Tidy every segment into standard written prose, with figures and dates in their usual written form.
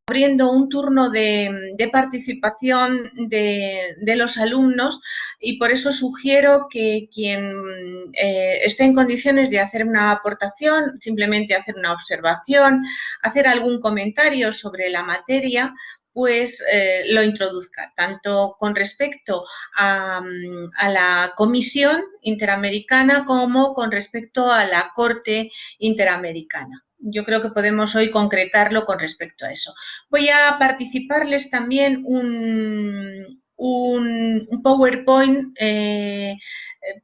abriendo un turno de participación de los alumnos, y por eso sugiero que quien esté en condiciones de hacer una aportación, simplemente hacer una observación, hacer algún comentario sobre la materia, pues lo introduzca, tanto con respecto a la Comisión Interamericana como con respecto a la Corte Interamericana. Yo creo que podemos hoy concretarlo con respecto a eso. Voy a participarles también un PowerPoint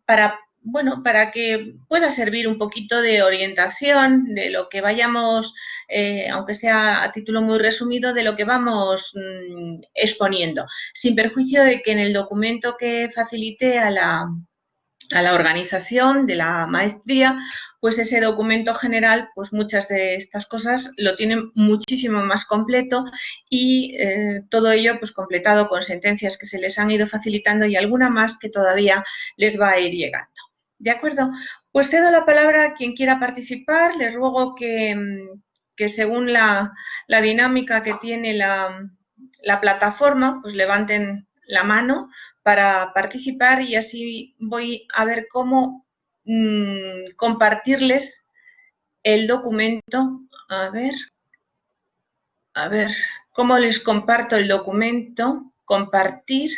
para que pueda servir un poquito de orientación de lo que vayamos, aunque sea a título muy resumido, de lo que vamos exponiendo, sin perjuicio de que en el documento que facilité a la organización de la maestría, pues ese documento general, pues muchas de estas cosas lo tienen muchísimo más completo, y todo ello pues completado con sentencias que se les han ido facilitando y alguna más que todavía les va a ir llegando. ¿De acuerdo? Pues cedo la palabra a quien quiera participar. Les ruego que según la dinámica que tiene la plataforma, pues levanten la mano para participar, y así voy a ver cómo compartirles el documento. A ver, cómo les comparto el documento. Compartir.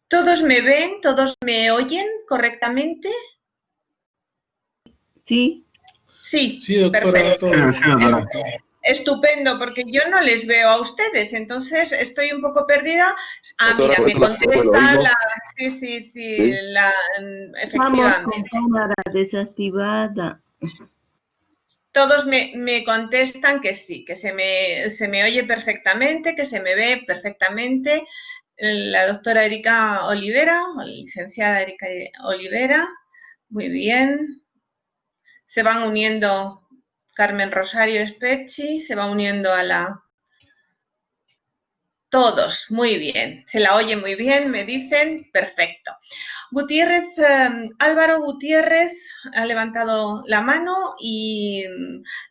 ¿Todos me ven? ¿Todos me oyen correctamente? Sí. Sí, sí, doctora, perfecto. Estupendo, porque yo no les veo a ustedes, entonces estoy un poco perdida. Ah, mira, me contesta la... Sí, efectivamente. Vamos con cámara desactivada. Todos me contestan que sí, que se me oye perfectamente, que se me ve perfectamente. La doctora Erika Olivera, o licenciada Erika Olivera, muy bien. Se van uniendo Carmen Rosario Specchi, se va uniendo a la... Todos, muy bien. Se la oye muy bien, me dicen, perfecto. Gutiérrez, Álvaro Gutiérrez ha levantado la mano y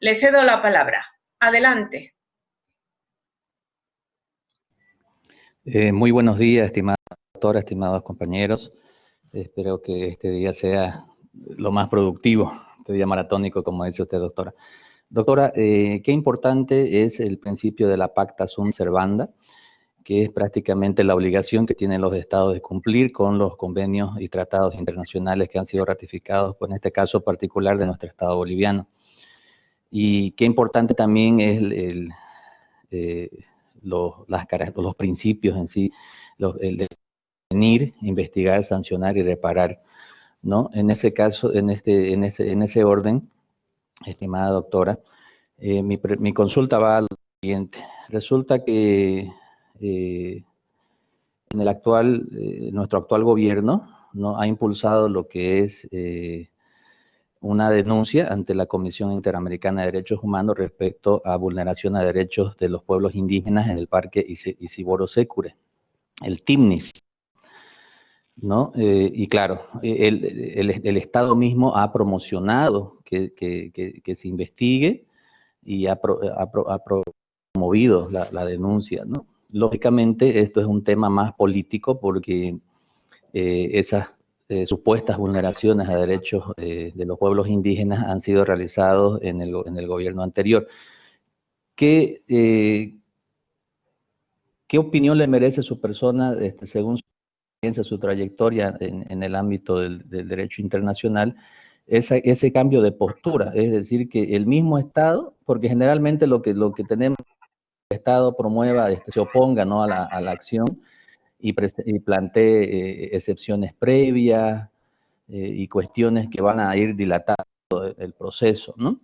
le cedo la palabra. Adelante. Muy buenos días, estimada doctora, estimados compañeros. Espero que este día sea lo más productivo, este día maratónico, como dice usted, doctora. Doctora, qué importante es el principio de la pacta sunt servanda, que es prácticamente la obligación que tienen los estados de cumplir con los convenios y tratados internacionales que han sido ratificados, pues en este caso particular de nuestro estado boliviano. Y qué importante también es los principios en sí, el de prevenir, investigar, sancionar y reparar, ¿no? En ese caso, en ese orden, estimada doctora, mi consulta va a lo siguiente. Resulta que en nuestro actual gobierno, ¿no?, ha impulsado lo que es una denuncia ante la Comisión Interamericana de Derechos Humanos respecto a vulneración a derechos de los pueblos indígenas en el Parque Isiboro-Sécure, el TIMNIS, ¿no? Y claro, el Estado mismo ha promocionado que se investigue y ha promovido la denuncia, ¿no? Lógicamente, esto es un tema más político porque esas supuestas vulneraciones a derechos de los pueblos indígenas han sido realizados en el gobierno anterior. ¿Qué opinión le merece su persona, según su experiencia, su trayectoria en el ámbito del derecho internacional, ese cambio de postura? Es decir, que el mismo Estado, porque generalmente lo que tenemos, el Estado promueva, se oponga, ¿no?, a la acción y plantee excepciones previas y cuestiones que van a ir dilatando el proceso, ¿no?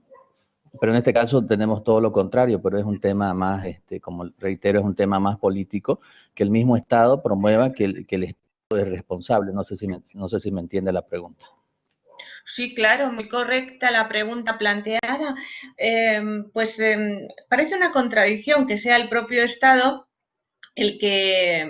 Pero en este caso tenemos todo lo contrario, pero es un tema más, como reitero, es un tema más político, que el mismo Estado promueva que el Estado es responsable. No sé si me entiende la pregunta. Sí, claro, muy correcta la pregunta planteada. Parece una contradicción que sea el propio Estado el que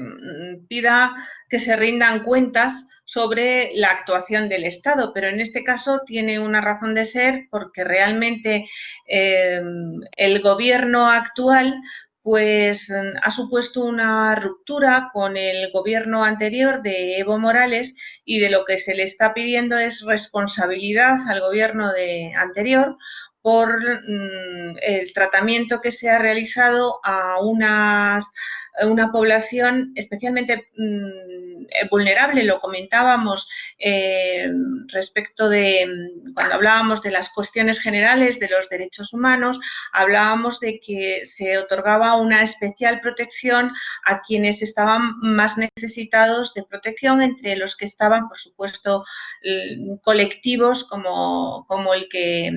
pida que se rindan cuentas sobre la actuación del Estado, pero en este caso tiene una razón de ser porque realmente el gobierno actual pues ha supuesto una ruptura con el gobierno anterior de Evo Morales y de lo que se le está pidiendo es responsabilidad al gobierno anterior por el tratamiento que se ha realizado a una población especialmente vulnerable. Lo comentábamos respecto de cuando hablábamos de las cuestiones generales de los derechos humanos, hablábamos de que se otorgaba una especial protección a quienes estaban más necesitados de protección, entre los que estaban, por supuesto, colectivos como el que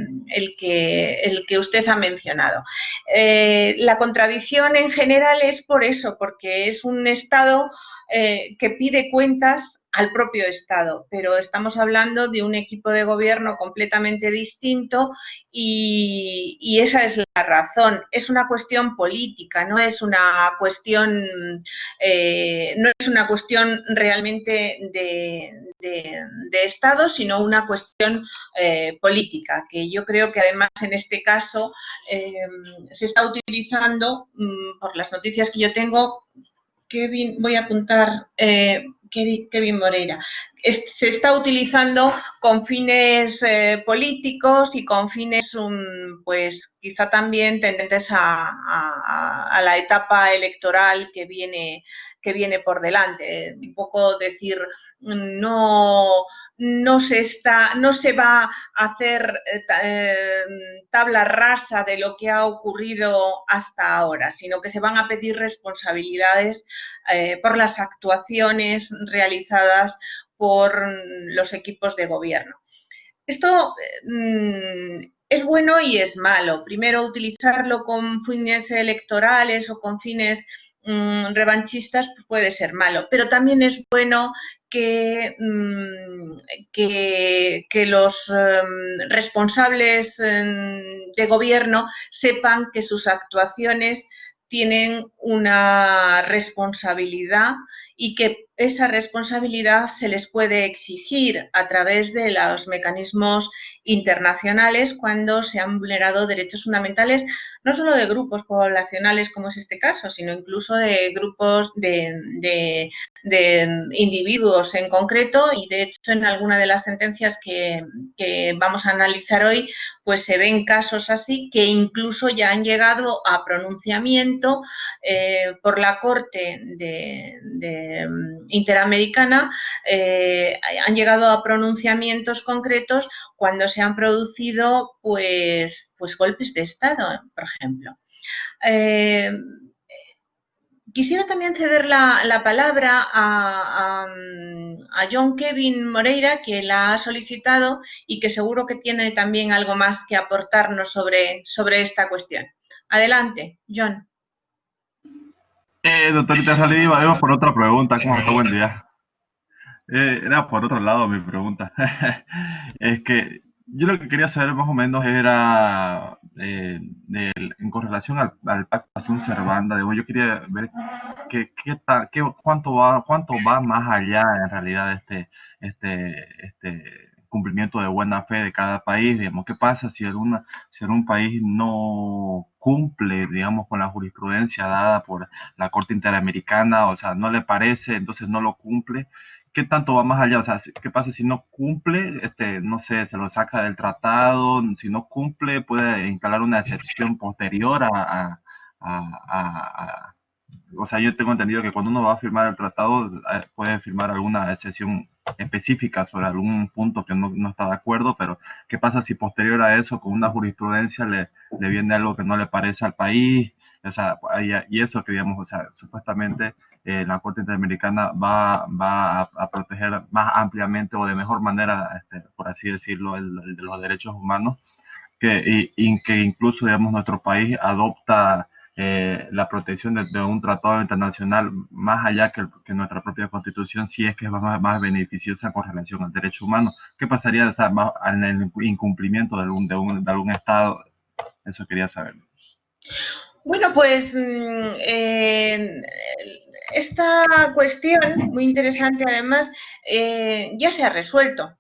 usted ha mencionado. La contradicción en general es por eso, porque es un Estado que pide cuentas al propio Estado, pero estamos hablando de un equipo de gobierno completamente distinto y esa es la razón. Es una cuestión política, no es una cuestión realmente de Estado, sino una cuestión política, que yo creo que además en este caso se está utilizando, por las noticias que yo tengo, voy a apuntar Kevin Moreira. Se está utilizando con fines políticos y con fines, pues quizá también tendentes a la etapa electoral que viene por delante. Un poco decir, no se va a hacer tabla rasa de lo que ha ocurrido hasta ahora, sino que se van a pedir responsabilidades por las actuaciones realizadas por los equipos de gobierno. Esto es bueno y es malo. Primero, utilizarlo con fines electorales o con fines revanchistas pues puede ser malo, pero también es bueno que los responsables de gobierno sepan que sus actuaciones tienen una responsabilidad y que esa responsabilidad se les puede exigir a través de los mecanismos internacionales cuando se han vulnerado derechos fundamentales, no solo de grupos poblacionales como es este caso, sino incluso de grupos de individuos en concreto, y de hecho en alguna de las sentencias que vamos a analizar hoy pues se ven casos así que incluso ya han llegado a pronunciamiento por la Corte Interamericana, han llegado a pronunciamientos concretos cuando se han producido pues golpes de Estado, por ejemplo. Quisiera también ceder la palabra a John Kevin Moreira, que la ha solicitado y que seguro que tiene también algo más que aportarnos sobre esta cuestión. Adelante, John. Doctorita Salí, vamos por otra pregunta. ¿Cómo está? Buen día. Era por otro lado mi pregunta. Es que yo lo que quería saber más o menos era en correlación al Pacto de Asun Servanda. Yo quería ver cuánto va más allá en realidad este cumplimiento de buena fe de cada país. Digamos, ¿qué pasa si algún país no cumple, digamos, con la jurisprudencia dada por la Corte Interamericana? O sea, no le parece, entonces no lo cumple. ¿Qué tanto va más allá? O sea, ¿qué pasa si no cumple? No sé, se lo saca del tratado. Si no cumple, puede instalar una excepción posterior o sea, yo tengo entendido que cuando uno va a firmar el tratado, puede firmar alguna excepción específica sobre algún punto que no está de acuerdo, pero ¿qué pasa si posterior a eso, con una jurisprudencia, le viene algo que no le parece al país? O sea, y eso que, digamos, o sea, supuestamente la Corte Interamericana va a proteger más ampliamente o de mejor manera, por así decirlo, el de los derechos humanos, que incluso, digamos, nuestro país adopta la protección de un tratado internacional más allá que nuestra propia constitución, si es que es más beneficiosa con relación al derecho humano. ¿Qué pasaría, o sea, en el incumplimiento de algún Estado? Eso quería saber. Bueno, pues esta cuestión, muy interesante además, ya se ha resuelto.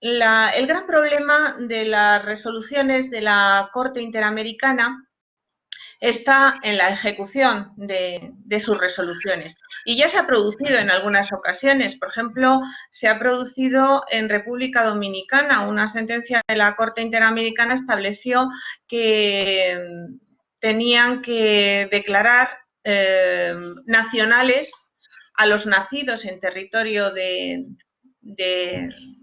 El gran problema de las resoluciones de la Corte Interamericana está en la ejecución de sus resoluciones. Y ya se ha producido en algunas ocasiones. Por ejemplo, se ha producido en República Dominicana. Una sentencia de la Corte Interamericana estableció que tenían que declarar nacionales a los nacidos en territorio de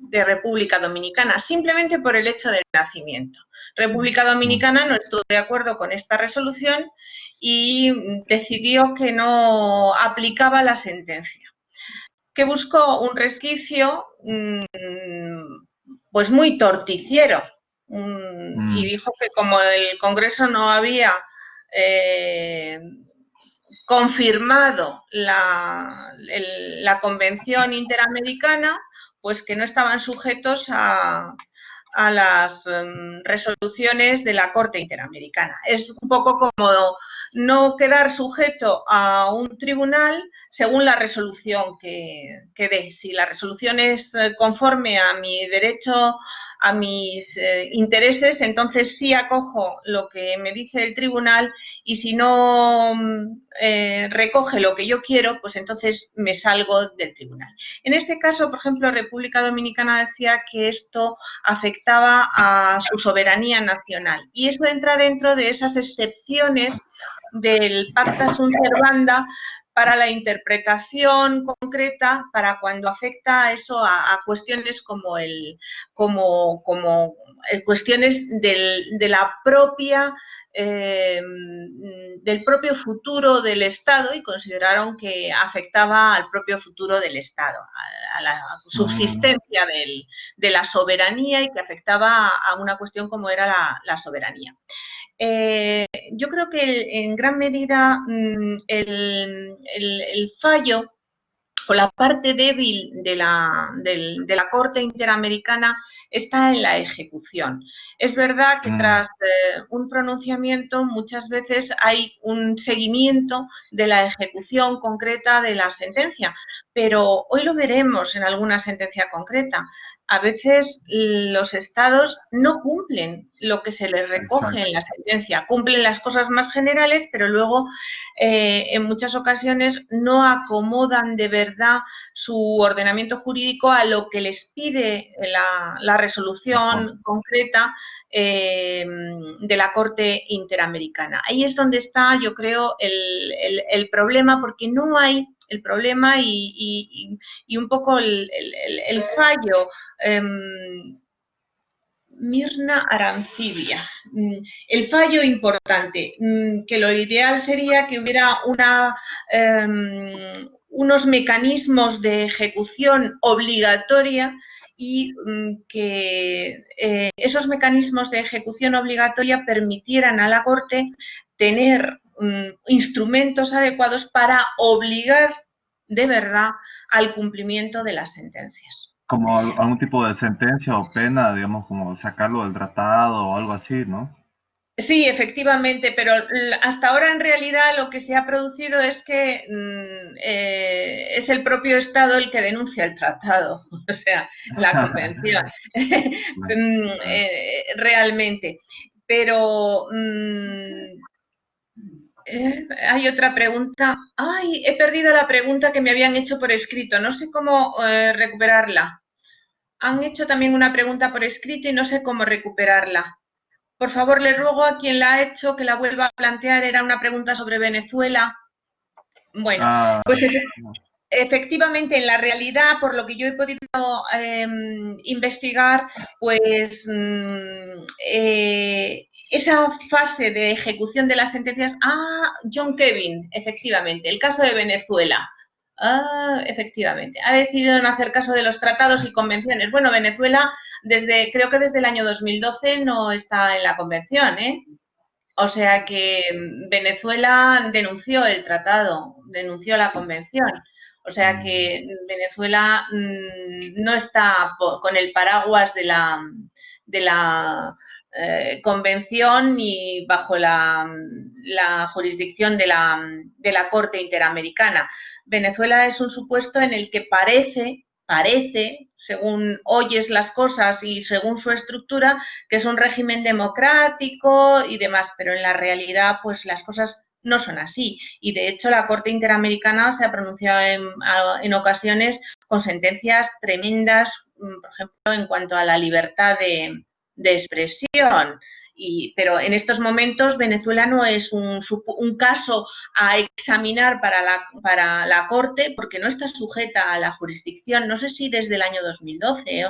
República Dominicana, simplemente por el hecho del nacimiento. República Dominicana no estuvo de acuerdo con esta resolución y decidió que no aplicaba la sentencia, que buscó un resquicio pues muy torticiero y dijo que como el Congreso no había confirmado la Convención Interamericana, pues que no estaban sujetos a las resoluciones de la Corte Interamericana. Es un poco como no quedar sujeto a un tribunal según la resolución que dé. Si la resolución es conforme a mi derecho, a mis intereses, entonces sí acojo lo que me dice el tribunal, y si no recoge lo que yo quiero, pues entonces me salgo del tribunal. En este caso, por ejemplo, República Dominicana decía que esto afectaba a su soberanía nacional, y eso entra dentro de esas excepciones del Pacta Sunt Servanda para la interpretación concreta, para cuando afecta eso a cuestiones como cuestiones de la propia del propio futuro del Estado, y consideraron que afectaba al propio futuro del Estado, a la subsistencia de la soberanía, y que afectaba a una cuestión como era la soberanía. Yo creo que en gran medida el fallo o la parte débil de la Corte Interamericana está en la ejecución. Es verdad que tras un pronunciamiento muchas veces hay un seguimiento de la ejecución concreta de la sentencia, pero hoy lo veremos en alguna sentencia concreta. A veces los estados no cumplen lo que se les recoge en la sentencia, cumplen las cosas más generales, pero luego en muchas ocasiones no acomodan de verdad su ordenamiento jurídico a lo que les pide la resolución concreta de la Corte Interamericana. Ahí es donde está, yo creo, el problema, porque no hay el problema y un poco el fallo. Mirna Arancibia. El fallo importante, que lo ideal sería que hubiera unos mecanismos de ejecución obligatoria, y que esos mecanismos de ejecución obligatoria permitieran a la Corte tener instrumentos adecuados para obligar de verdad al cumplimiento de las sentencias. Como algún tipo de sentencia o pena, digamos, como sacarlo del tratado o algo así, ¿no? Sí, efectivamente, pero hasta ahora en realidad lo que se ha producido es que es el propio Estado el que denuncia el tratado, o sea, la convención, realmente. Pero hay otra pregunta. ¡Ay! He perdido la pregunta que me habían hecho por escrito, no sé cómo recuperarla. Han hecho también una pregunta por escrito y no sé cómo recuperarla. Por favor, le ruego a quien la ha hecho que la vuelva a plantear. Era una pregunta sobre Venezuela. Bueno, pues efectivamente, en la realidad, por lo que yo he podido investigar, pues esa fase de ejecución de las sentencias... John Kevin, efectivamente, el caso de Venezuela. Efectivamente, ha decidido no hacer caso de los tratados y convenciones. Bueno, Venezuela, creo que desde el año 2012 no está en la convención, ¿eh? O sea que Venezuela denunció el tratado, denunció la convención. O sea que Venezuela no está con el paraguas de la convención y bajo la jurisdicción de la Corte Interamericana. Venezuela es un supuesto en el que parece, según oyes las cosas y según su estructura, que es un régimen democrático y demás, pero en la realidad pues las cosas no son así. Y de hecho la Corte Interamericana se ha pronunciado en ocasiones con sentencias tremendas, por ejemplo, en cuanto a la libertad de expresión. Pero en estos momentos Venezuela no es un caso a examinar para la Corte porque no está sujeta a la jurisdicción. No sé si desde el año 2012,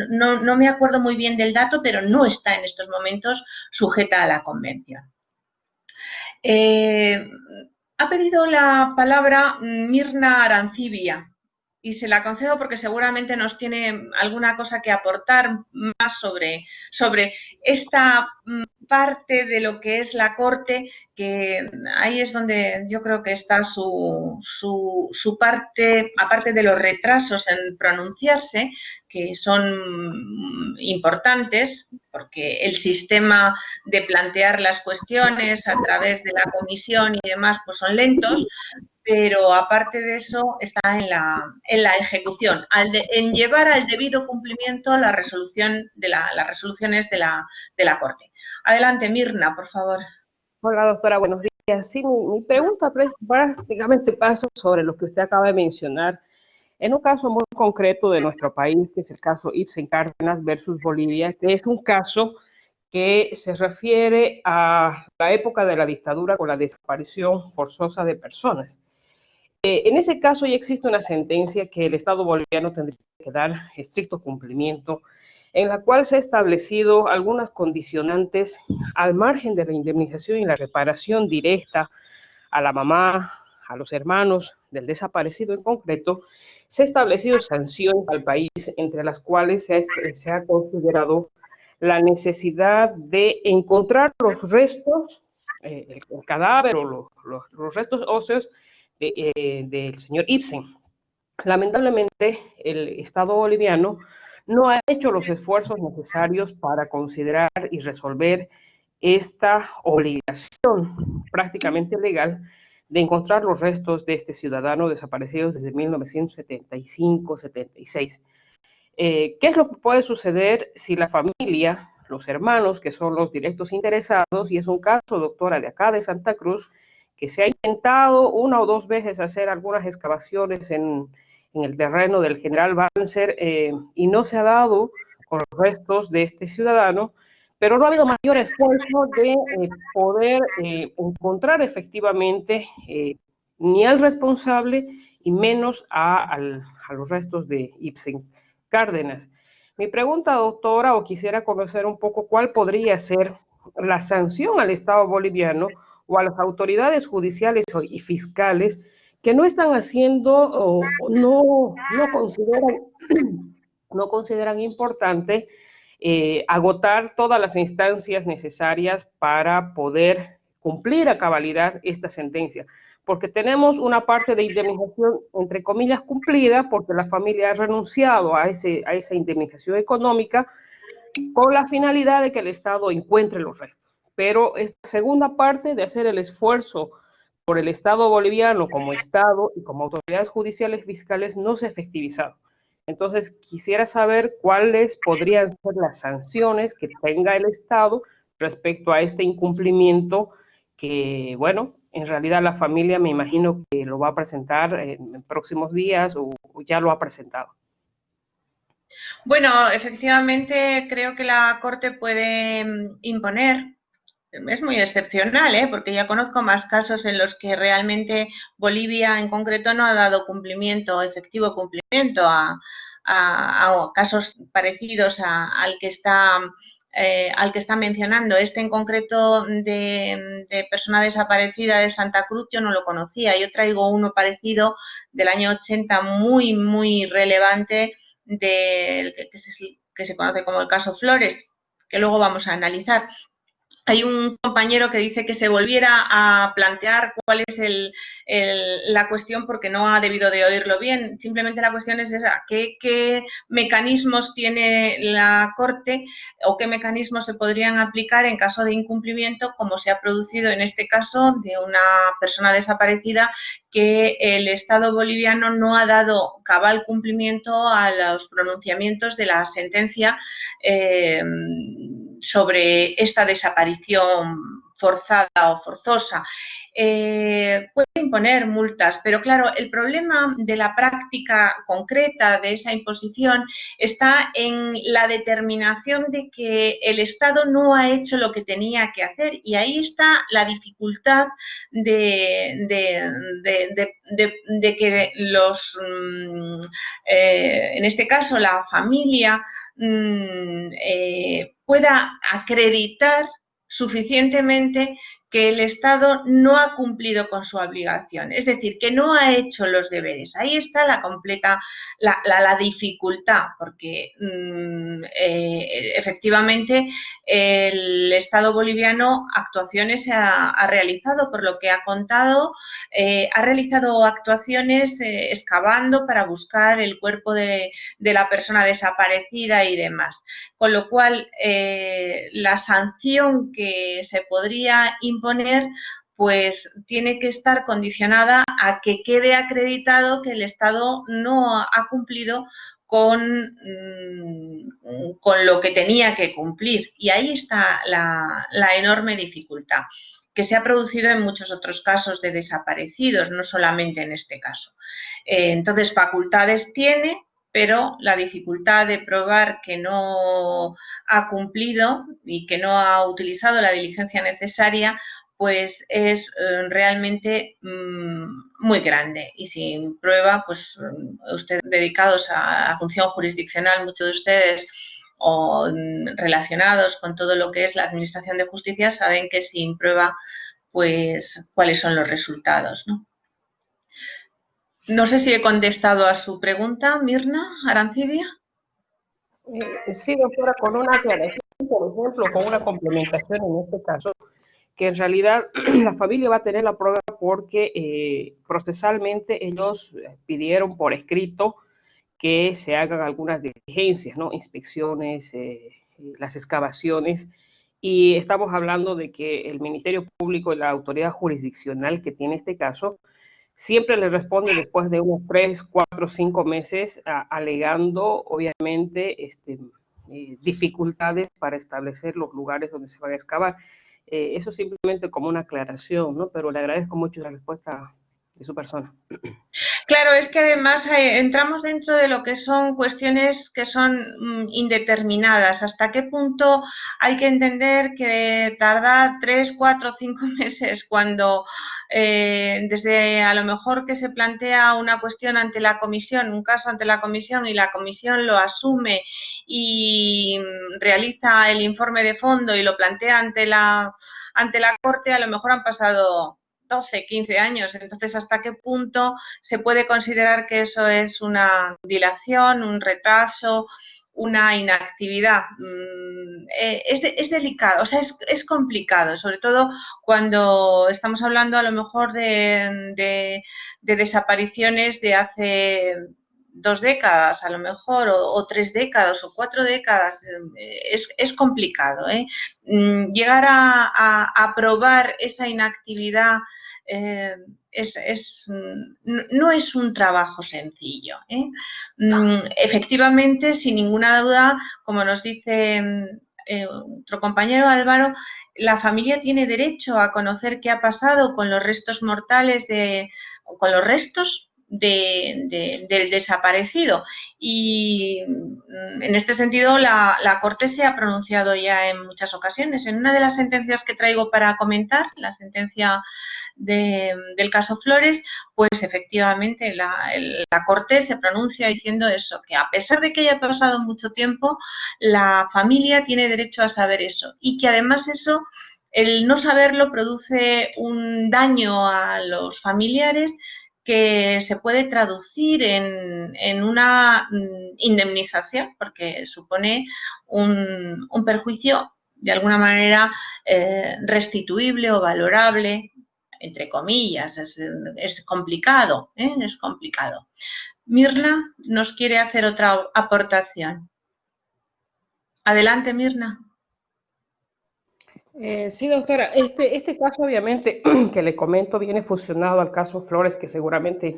no me acuerdo muy bien del dato, pero no está en estos momentos sujeta a la Convención. Ha pedido la palabra Mirna Arancibia y se la concedo porque seguramente nos tiene alguna cosa que aportar más sobre esta parte de lo que es la Corte, que ahí es donde yo creo que está su parte, aparte de los retrasos en pronunciarse, que son importantes, porque el sistema de plantear las cuestiones a través de la comisión y demás pues son lentos, pero aparte de eso está en la ejecución, en llevar al debido cumplimiento las resoluciones de la Corte. Adelante, Mirna, por favor. Hola, doctora, buenos días. Sí, mi pregunta prácticamente pasa sobre lo que usted acaba de mencionar. En un caso muy concreto de nuestro país, que es el caso Ibsen Cárdenas versus Bolivia, que es un caso que se refiere a la época de la dictadura con la desaparición forzosa de personas. En ese caso ya existe una sentencia que el Estado boliviano tendría que dar estricto cumplimiento, en la cual se ha establecido algunas condicionantes al margen de la indemnización y la reparación directa a la mamá, a los hermanos del desaparecido en concreto. Se ha establecido sanciones al país, entre las cuales se ha considerado la necesidad de encontrar los restos, el cadáver o los restos óseos del señor Ibsen. Lamentablemente, el Estado boliviano no ha hecho los esfuerzos necesarios para considerar y resolver esta obligación prácticamente legal de encontrar los restos de este ciudadano desaparecido desde 1975-76. ¿Qué es lo que puede suceder si la familia, los hermanos, que son los directos interesados, y es un caso, doctora, de acá de Santa Cruz, que se ha intentado una o dos veces hacer algunas excavaciones en el terreno del General Banzer y no se ha dado con los restos de este ciudadano, pero no ha habido mayor esfuerzo de poder encontrar efectivamente ni al responsable y menos a los restos de Ibsen Cárdenas. Mi pregunta, doctora, o quisiera conocer un poco cuál podría ser la sanción al Estado boliviano o a las autoridades judiciales y fiscales que no están haciendo o no consideran importante agotar todas las instancias necesarias para poder cumplir a cabalidad esta sentencia. Porque tenemos una parte de indemnización, entre comillas, cumplida, porque la familia ha renunciado a esa indemnización económica con la finalidad de que el Estado encuentre los restos. Pero esta segunda parte de hacer el esfuerzo por el Estado boliviano como Estado y como autoridades judiciales fiscales no se ha efectivizado. Entonces, quisiera saber cuáles podrían ser las sanciones que tenga el Estado respecto a este incumplimiento que, bueno, en realidad la familia me imagino que lo va a presentar en próximos días o ya lo ha presentado. Bueno, efectivamente creo que la Corte puede imponer, es muy excepcional, porque ya conozco más casos en los que realmente Bolivia en concreto no ha dado efectivo cumplimiento a casos parecidos al que está mencionando. Este en concreto de persona desaparecida de Santa Cruz yo no lo conocía. Yo traigo uno parecido del año 80 muy, muy relevante que se conoce como el caso Flores, que luego vamos a analizar. Hay un compañero que dice que se volviera a plantear cuál es la cuestión porque no ha debido de oírlo bien. Simplemente la cuestión es esa, ¿qué mecanismos tiene la Corte o qué mecanismos se podrían aplicar en caso de incumplimiento, como se ha producido en este caso de una persona desaparecida que el Estado boliviano no ha dado cabal cumplimiento a los pronunciamientos de la sentencia sobre esta desaparición forzada o forzosa. Puede imponer multas, pero claro, el problema de la práctica concreta de esa imposición está en la determinación de que el Estado no ha hecho lo que tenía que hacer, y ahí está la dificultad de que los, en este caso, la familia pueda acreditar suficientemente que el Estado no ha cumplido con su obligación, es decir, que no ha hecho los deberes. Ahí está la completa, la dificultad, porque efectivamente el Estado boliviano actuaciones ha realizado, por lo que ha contado, ha realizado actuaciones excavando para buscar el cuerpo de la persona desaparecida y demás. Con lo cual, la sanción que se podría imponer pues tiene que estar condicionada a que quede acreditado que el Estado no ha cumplido con lo que tenía que cumplir. Y ahí está la enorme dificultad, que se ha producido en muchos otros casos de desaparecidos, no solamente en este caso. Entonces, facultades tiene, pero la dificultad de probar que no ha cumplido y que no ha utilizado la diligencia necesaria, pues es realmente muy grande. Y sin prueba, pues ustedes dedicados a la función jurisdiccional, muchos de ustedes, o relacionados con todo lo que es la administración de justicia, saben que sin prueba, pues cuáles son los resultados, ¿no? No sé si he contestado a su pregunta, Mirna Arancibia. Sí, doctora, con una aclaración, por ejemplo, con una complementación en este caso, que en realidad la familia va a tener la prueba porque procesalmente ellos pidieron por escrito que se hagan algunas diligencias, ¿no? Inspecciones, las excavaciones, y estamos hablando de que el Ministerio Público y la autoridad jurisdiccional que tiene este caso siempre le responde después de unos 3, 4, 5 meses, alegando obviamente dificultades para establecer los lugares donde se van a excavar. Eso simplemente como una aclaración, ¿no? Pero le agradezco mucho la respuesta de su persona. Claro, es que además entramos dentro de lo que son cuestiones que son indeterminadas. ¿Hasta qué punto hay que entender que tardar 3, 4, 5 meses cuando desde a lo mejor que se plantea una cuestión ante la comisión, un caso ante la comisión, y la comisión lo asume y realiza el informe de fondo y lo plantea ante la Corte, a lo mejor han pasado 12, 15 años. Entonces, ¿hasta qué punto se puede considerar que eso es una dilación, un retraso, una inactividad? Es delicado, o sea, es complicado, sobre todo cuando estamos hablando a lo mejor de desapariciones de hace 2 décadas, a lo mejor, o 3 décadas, o 4 décadas. Es complicado, ¿eh? Llegar a probar esa inactividad no es un trabajo sencillo, ¿eh? Efectivamente, sin ninguna duda, como nos dice otro compañero Álvaro, la familia tiene derecho a conocer qué ha pasado con los restos mortales con los restos del desaparecido, y en este sentido la Corte se ha pronunciado ya en muchas ocasiones. En una de las sentencias que traigo para comentar, la sentencia del caso Flores, pues efectivamente la Corte se pronuncia diciendo eso, que a pesar de que haya pasado mucho tiempo, la familia tiene derecho a saber eso, y que además eso, el no saberlo, produce un daño a los familiares que se puede traducir en una indemnización, porque supone un perjuicio de alguna manera restituible o valorable, entre comillas, es complicado, es complicado. Mirna nos quiere hacer otra aportación. Adelante, Mirna. Sí, doctora, este caso obviamente que le comento viene fusionado al caso Flores, que seguramente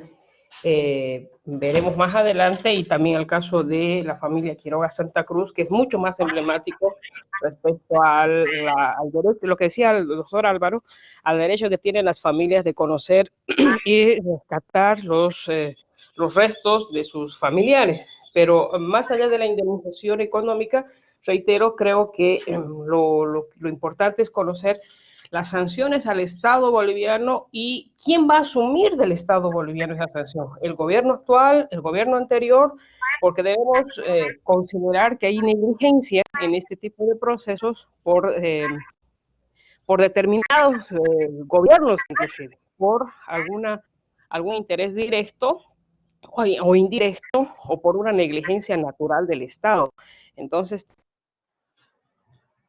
veremos más adelante, y también al caso de la familia Quiroga Santa Cruz, que es mucho más emblemático respecto al derecho, lo que decía el doctor Álvaro, al derecho que tienen las familias de conocer y rescatar los restos de sus familiares. Pero más allá de la indemnización económica, reitero, creo que lo importante es conocer las sanciones al Estado boliviano y quién va a asumir del Estado boliviano esa sanción. El gobierno actual, el gobierno anterior, porque debemos considerar que hay negligencia en este tipo de procesos por determinados gobiernos, inclusive, por algún interés directo o indirecto o por una negligencia natural del Estado. Entonces,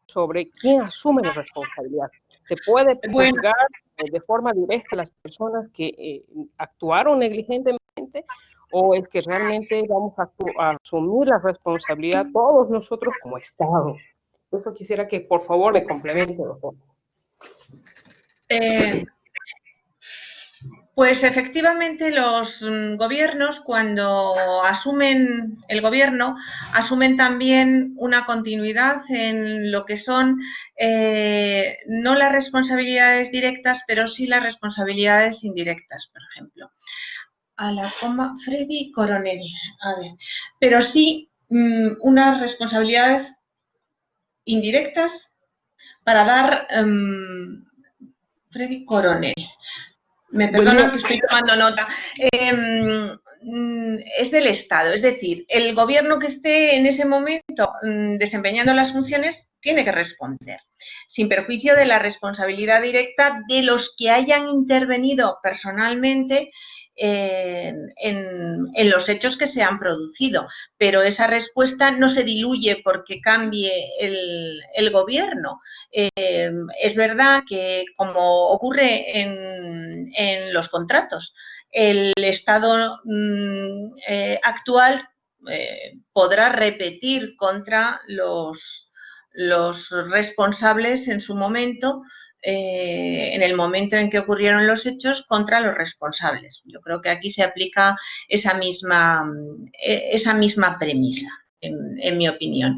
sobre quién asume la responsabilidad. ¿Se puede juzgar de forma directa a las personas que actuaron negligentemente, o es que realmente vamos a asumir la responsabilidad todos nosotros como Estado? Eso quisiera que por favor me complemente, doctor. Pues efectivamente los gobiernos, cuando asumen el gobierno, asumen también una continuidad en lo que son no las responsabilidades directas, pero sí las responsabilidades indirectas, por ejemplo. A la coma, Freddy Coronel, a ver, pero sí unas responsabilidades indirectas para dar Freddy Coronel. Me perdonan que estoy tomando nota. Es del Estado, es decir, el gobierno que esté en ese momento desempeñando las funciones tiene que responder, sin perjuicio de la responsabilidad directa de los que hayan intervenido personalmente en los hechos que se han producido, pero esa respuesta no se diluye porque cambie el gobierno. Es verdad que, como ocurre en los contratos, el Estado actual podrá repetir contra los responsables en su momento, en el momento en que ocurrieron los hechos, contra los responsables. Yo creo que aquí se aplica esa misma premisa, en mi opinión.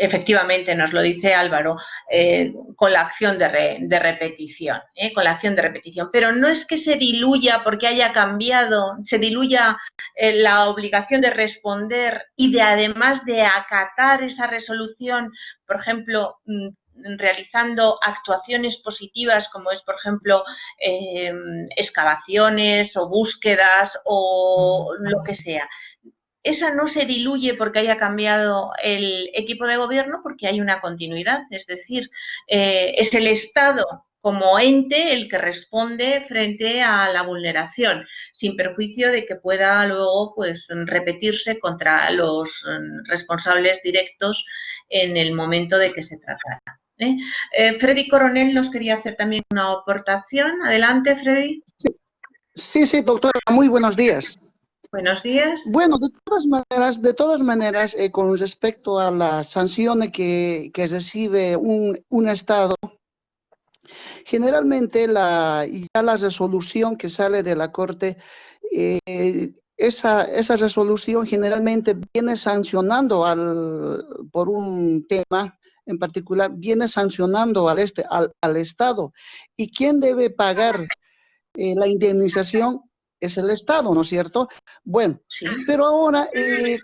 Efectivamente, nos lo dice Álvaro, con la acción de repetición, con la acción de repetición. Pero no es que se diluya porque haya cambiado, se diluya la obligación de responder y de, además de acatar esa resolución, por ejemplo, realizando actuaciones positivas como es, por ejemplo, excavaciones o búsquedas o lo que sea. Esa no se diluye porque haya cambiado el equipo de gobierno, porque hay una continuidad, es decir, es el Estado como ente el que responde frente a la vulneración, sin perjuicio de que pueda luego pues repetirse contra los responsables directos en el momento de que se tratara. Freddy Coronel nos quería hacer también una aportación. Adelante, Freddy. Sí, doctora, muy buenos días. Buenos días. Bueno, de todas maneras, con respecto a las sanciones que recibe un Estado, generalmente ya la resolución que sale de la Corte, esa resolución generalmente viene sancionando por un tema en particular, viene sancionando al Estado. ¿Y quién debe pagar la indemnización? Es el Estado, ¿no es cierto? Bueno, sí. Pero ahora,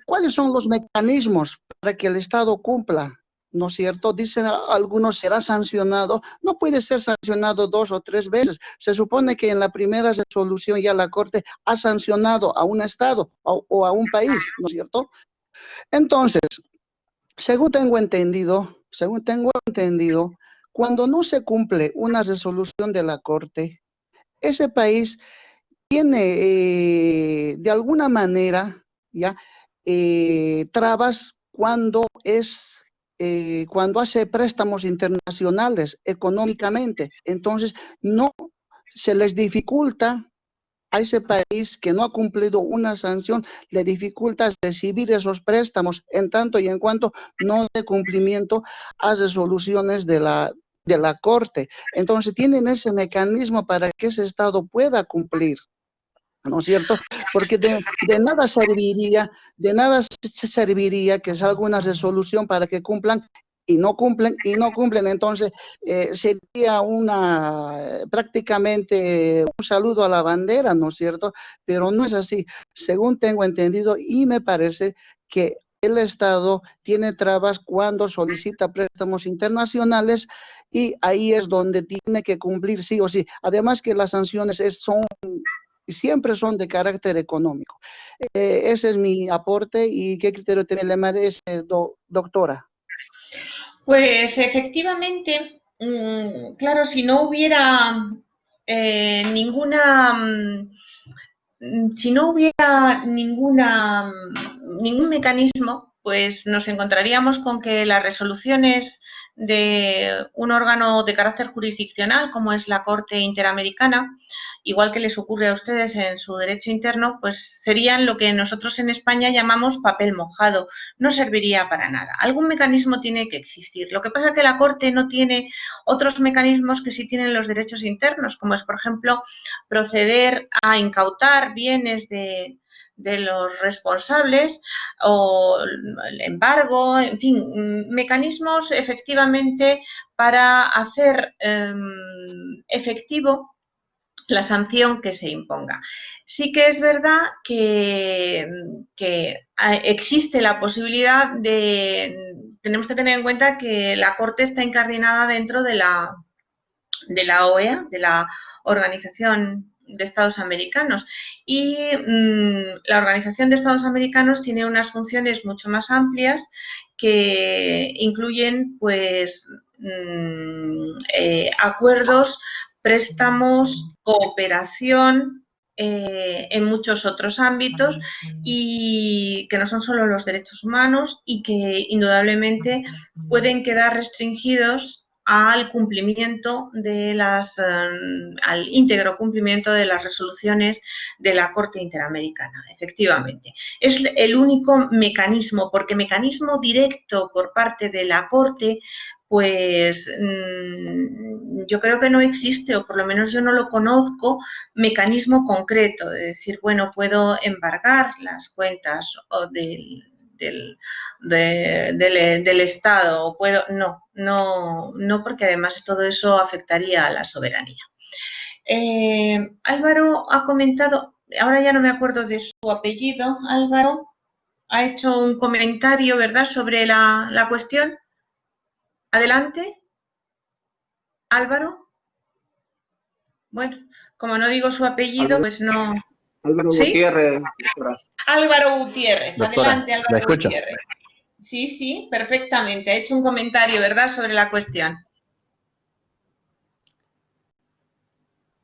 ¿cuáles son los mecanismos para que el Estado cumpla? ¿No es cierto? Dicen algunos, será sancionado. No puede ser sancionado 2 o 3 veces. Se supone que en la primera resolución ya la Corte ha sancionado a un Estado o a un país, ¿no es cierto? Entonces, según tengo entendido, cuando no se cumple una resolución de la Corte, ese país tiene de alguna manera ya trabas cuando es cuando hace préstamos internacionales económicamente, entonces no se les dificulta a ese país que no ha cumplido una sanción, le dificulta recibir esos préstamos en tanto y en cuanto no dé cumplimiento a resoluciones de la Corte. Entonces tienen ese mecanismo para que ese Estado pueda cumplir, ¿no es cierto? Porque de nada serviría que salga una resolución para que cumplan y no cumplen, entonces sería prácticamente un saludo a la bandera, ¿no es cierto? Pero no es así, según tengo entendido, y me parece que el Estado tiene trabas cuando solicita préstamos internacionales y ahí es donde tiene que cumplir sí o sí. Además que las sanciones siempre son de carácter económico. Ese es mi aporte y qué criterio tiene le merece, doctora. Pues efectivamente, claro, si no hubiera si no hubiera ningún mecanismo, pues nos encontraríamos con que las resoluciones de un órgano de carácter jurisdiccional, como es la Corte Interamericana, igual que les ocurre a ustedes en su derecho interno, pues serían lo que nosotros en España llamamos papel mojado. No serviría para nada. Algún mecanismo tiene que existir. Lo que pasa es que la Corte no tiene otros mecanismos que sí tienen los derechos internos, como es, por ejemplo, proceder a incautar bienes de los responsables o el embargo, en fin, mecanismos efectivamente para hacer efectivo la sanción que se imponga. Sí que es verdad que existe la posibilidad tenemos que tener en cuenta que la Corte está incardinada dentro de la OEA, de la Organización de Estados Americanos, y la Organización de Estados Americanos tiene unas funciones mucho más amplias que incluyen pues acuerdos, préstamos, cooperación en muchos otros ámbitos y que no son solo los derechos humanos y que indudablemente pueden quedar restringidos al cumplimiento al íntegro cumplimiento de las resoluciones de la Corte Interamericana, efectivamente. Es el único mecanismo, porque mecanismo directo por parte de la Corte, pues yo creo que no existe, o por lo menos yo no lo conozco, mecanismo concreto de decir, bueno, puedo embargar las cuentas o del Estado, o puedo, no, porque además todo eso afectaría a la soberanía. Álvaro ha comentado, ahora ya no me acuerdo de su apellido, Álvaro ha hecho un comentario, ¿verdad?, sobre la cuestión. Adelante, Álvaro. Bueno, como no digo su apellido, pues no. Álvaro ¿Sí? Gutiérrez, doctora. Álvaro Gutiérrez, Doctora, adelante, la Álvaro escucho. Gutiérrez. Sí, perfectamente. Ha hecho un comentario, ¿verdad?, sobre la cuestión.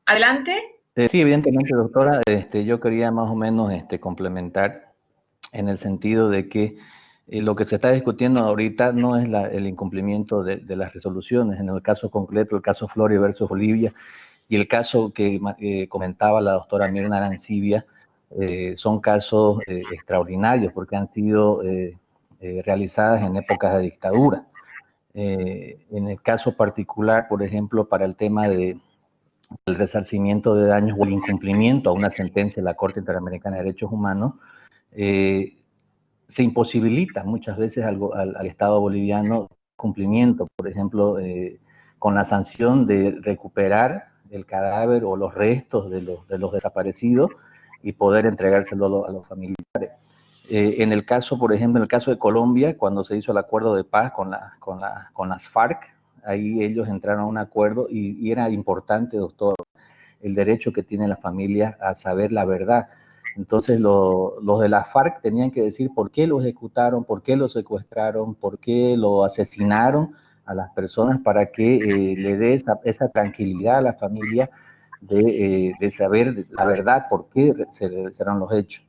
¿Adelante? Sí, evidentemente, doctora. Yo quería más o menos complementar en el sentido de que lo que se está discutiendo ahorita no es el incumplimiento de las resoluciones. En el caso concreto, el caso Florio versus Bolivia y el caso que comentaba la doctora Mirna Arancibia, son casos extraordinarios porque han sido realizadas en épocas de dictadura. En el caso particular, por ejemplo, para el tema del resarcimiento de daños o el incumplimiento a una sentencia de la Corte Interamericana de Derechos Humanos, se imposibilita muchas veces al Estado boliviano cumplimiento, por ejemplo, con la sanción de recuperar el cadáver o los restos de los desaparecidos y poder entregárselo a los familiares. En el caso, por ejemplo, en el caso de Colombia, cuando se hizo el acuerdo de paz con las FARC, ahí ellos entraron a un acuerdo y era importante, doctor, el derecho que tiene la familia a saber la verdad. Entonces los de la FARC tenían que decir por qué lo ejecutaron, por qué lo secuestraron, por qué lo asesinaron a las personas para que le dé esa tranquilidad a la familia de saber la verdad, por qué se realizaron los hechos.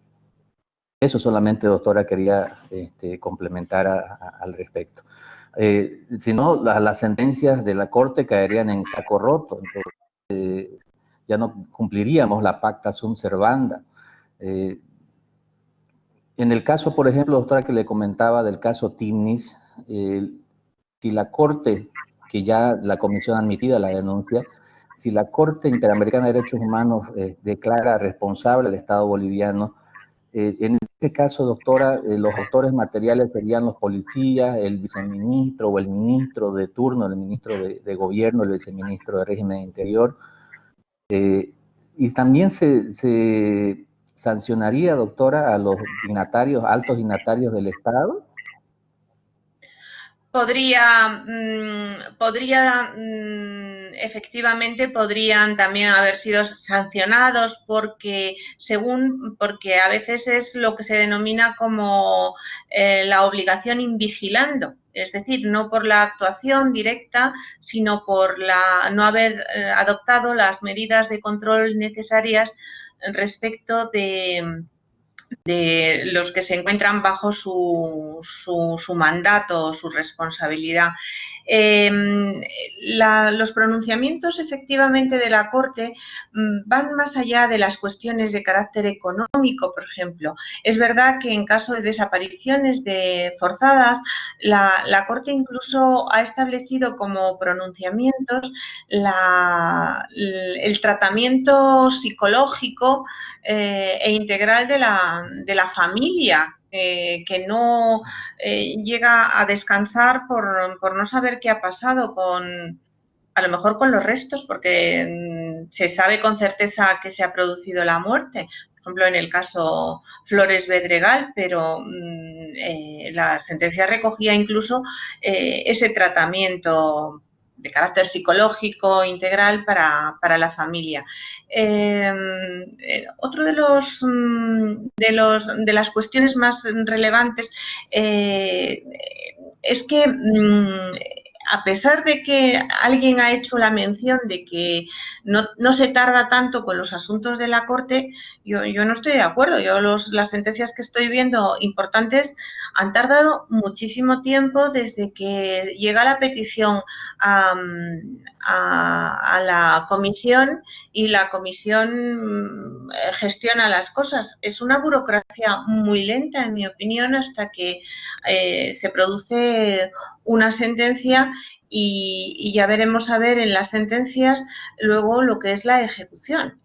Eso solamente, doctora, quería complementar al respecto. Si no, las sentencias de la Corte caerían en saco roto. Entonces, ya no cumpliríamos la pacta sunt servanda. En el caso, por ejemplo, doctora, que le comentaba del caso Timnis, si la Corte, que ya la Comisión ha admitido la denuncia, si la Corte Interamericana de Derechos Humanos declara responsable al Estado boliviano, en este caso, doctora, los autores materiales serían los policías, el viceministro o el ministro de turno, el ministro de gobierno, el viceministro de régimen interior. Y también se sancionaría, doctora, a los dignatarios, altos dignatarios del Estado. Efectivamente podrían también haber sido sancionados porque a veces es lo que se denomina como la obligación in vigilando, es decir, no por la actuación directa, sino por no haber adoptado las medidas de control necesarias respecto de los que se encuentran bajo su mandato, su responsabilidad. Los pronunciamientos efectivamente de la Corte van más allá de las cuestiones de carácter económico, por ejemplo. Es verdad que en caso de desapariciones forzadas, la Corte incluso ha establecido como pronunciamientos el tratamiento psicológico e integral de la familia, que no llega a descansar por no saber qué ha pasado a lo mejor con los restos, porque se sabe con certeza que se ha producido la muerte, por ejemplo en el caso Flores Bedregal, pero la sentencia recogía incluso ese tratamiento de carácter psicológico integral para la familia. Otro de las cuestiones más relevantes es que a pesar de que alguien ha hecho la mención de que no se tarda tanto con los asuntos de la Corte, yo no estoy de acuerdo. Las sentencias que estoy viendo importantes han tardado muchísimo tiempo desde que llega la petición a la comisión y la comisión gestiona las cosas. Es una burocracia muy lenta, en mi opinión, hasta que se produce una sentencia y ya veremos a ver en las sentencias luego lo que es la ejecución.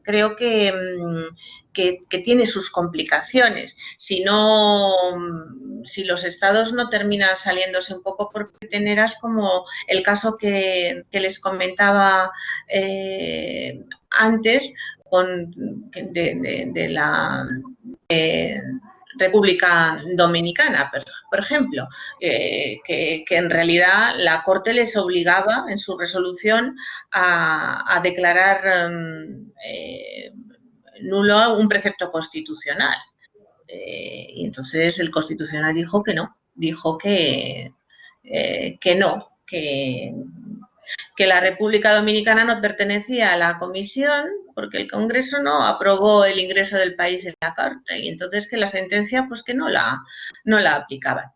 Creo que tiene sus complicaciones. Si los estados no terminan saliéndose un poco por peteneras, como el caso que les comentaba antes de la República Dominicana, por ejemplo, que en realidad la Corte les obligaba en su resolución a declarar nulo un precepto constitucional. Y entonces el Constitucional dijo que no, dijo que no, que la República Dominicana no pertenecía a la Comisión porque el Congreso no aprobó el ingreso del país en la Carta y entonces que la sentencia pues que no la aplicaba.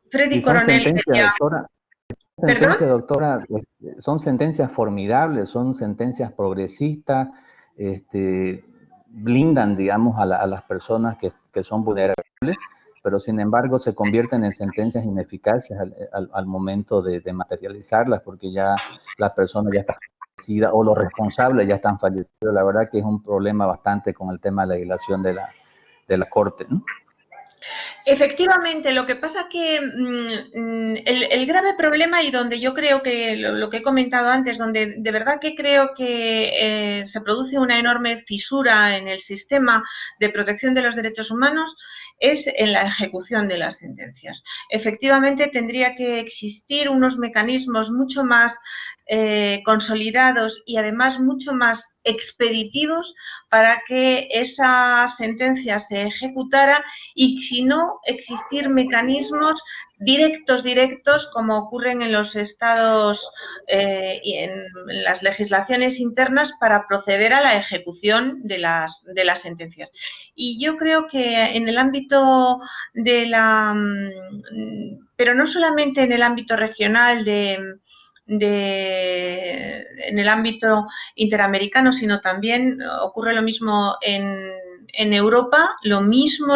Freddy Coronel decía... Doctora, son sentencias formidables, son sentencias progresistas, blindan, digamos, a las personas que son vulnerables, pero sin embargo se convierten en sentencias ineficaces al momento de materializarlas, porque ya las personas ya están fallecidas o los responsables ya están fallecidos. La verdad que es un problema bastante con el tema de la legislación de la Corte, ¿no? Efectivamente, lo que pasa que el grave problema y donde yo creo que lo que he comentado antes, donde de verdad que creo que se produce una enorme fisura en el sistema de protección de los derechos humanos es en la ejecución de las sentencias. Efectivamente, tendría que existir unos mecanismos mucho más consolidados y además mucho más expeditivos para que esa sentencia se ejecutara y, si no, existir mecanismos directos, como ocurren en los estados y en las legislaciones internas, para proceder a la ejecución de las sentencias. Y yo creo que en el ámbito de pero no solamente en el ámbito regional en el ámbito interamericano, sino también ocurre lo mismo en Europa, lo mismo,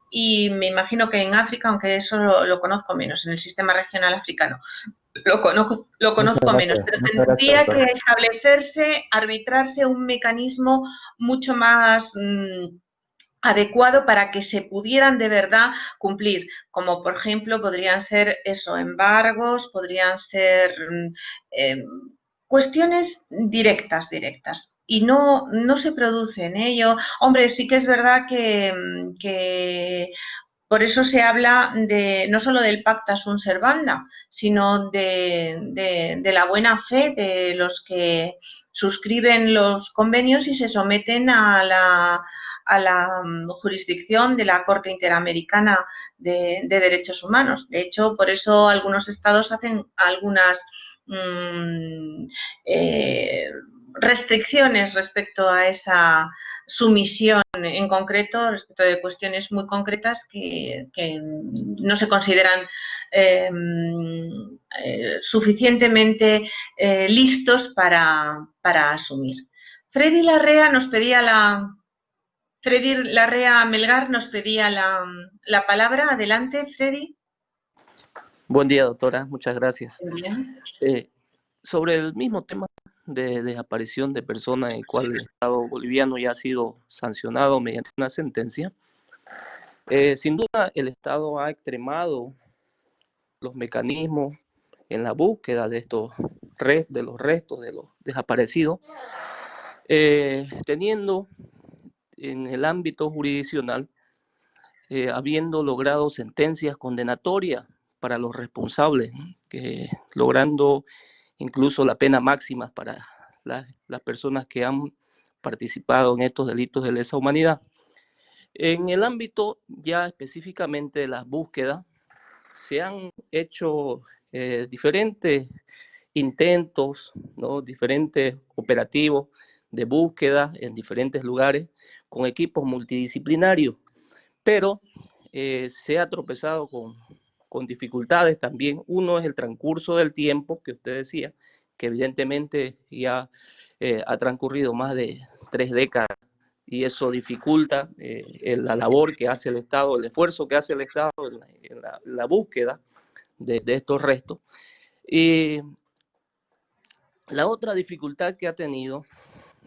y me imagino que en África, aunque eso lo conozco menos, en el sistema regional africano, lo conozco menos, pero tendría que establecerse, arbitrarse un mecanismo mucho más adecuado para que se pudieran de verdad cumplir, como por ejemplo podrían ser embargos, podrían ser cuestiones directas, y no se produce en ello. Hombre, sí que es verdad que por eso se habla no solo del pacta sunt servanda, sino de la buena fe de los que suscriben los convenios y se someten a la jurisdicción de la Corte Interamericana de Derechos Humanos. De hecho, por eso algunos estados hacen algunas restricciones respecto a esa sumisión en concreto, respecto de cuestiones muy concretas que no se consideran suficientemente listos para asumir. Freddy Larrea Melgar nos pedía la palabra. Adelante, Freddy. Buen día, doctora. Muchas gracias. Bien. Sobre el mismo tema de desaparición de personas, en el cual el Estado boliviano ya ha sido sancionado mediante una sentencia, sin duda el Estado ha extremado los mecanismos en la búsqueda de los restos de los desaparecidos, teniendo en el ámbito jurisdiccional, habiendo logrado sentencias condenatorias para los responsables, logrando incluso la pena máxima para las personas que han participado en estos delitos de lesa humanidad. En el ámbito ya específicamente de las búsquedas, se han hecho diferentes intentos, ¿no? Diferentes operativos de búsqueda en diferentes lugares con equipos multidisciplinarios, pero se ha tropezado con dificultades también. Uno es el transcurso del tiempo, que usted decía, que evidentemente ya ha transcurrido más de 3 décadas, y eso dificulta la labor que hace el Estado, el esfuerzo que hace el Estado en la búsqueda de estos restos. Y la otra dificultad que ha tenido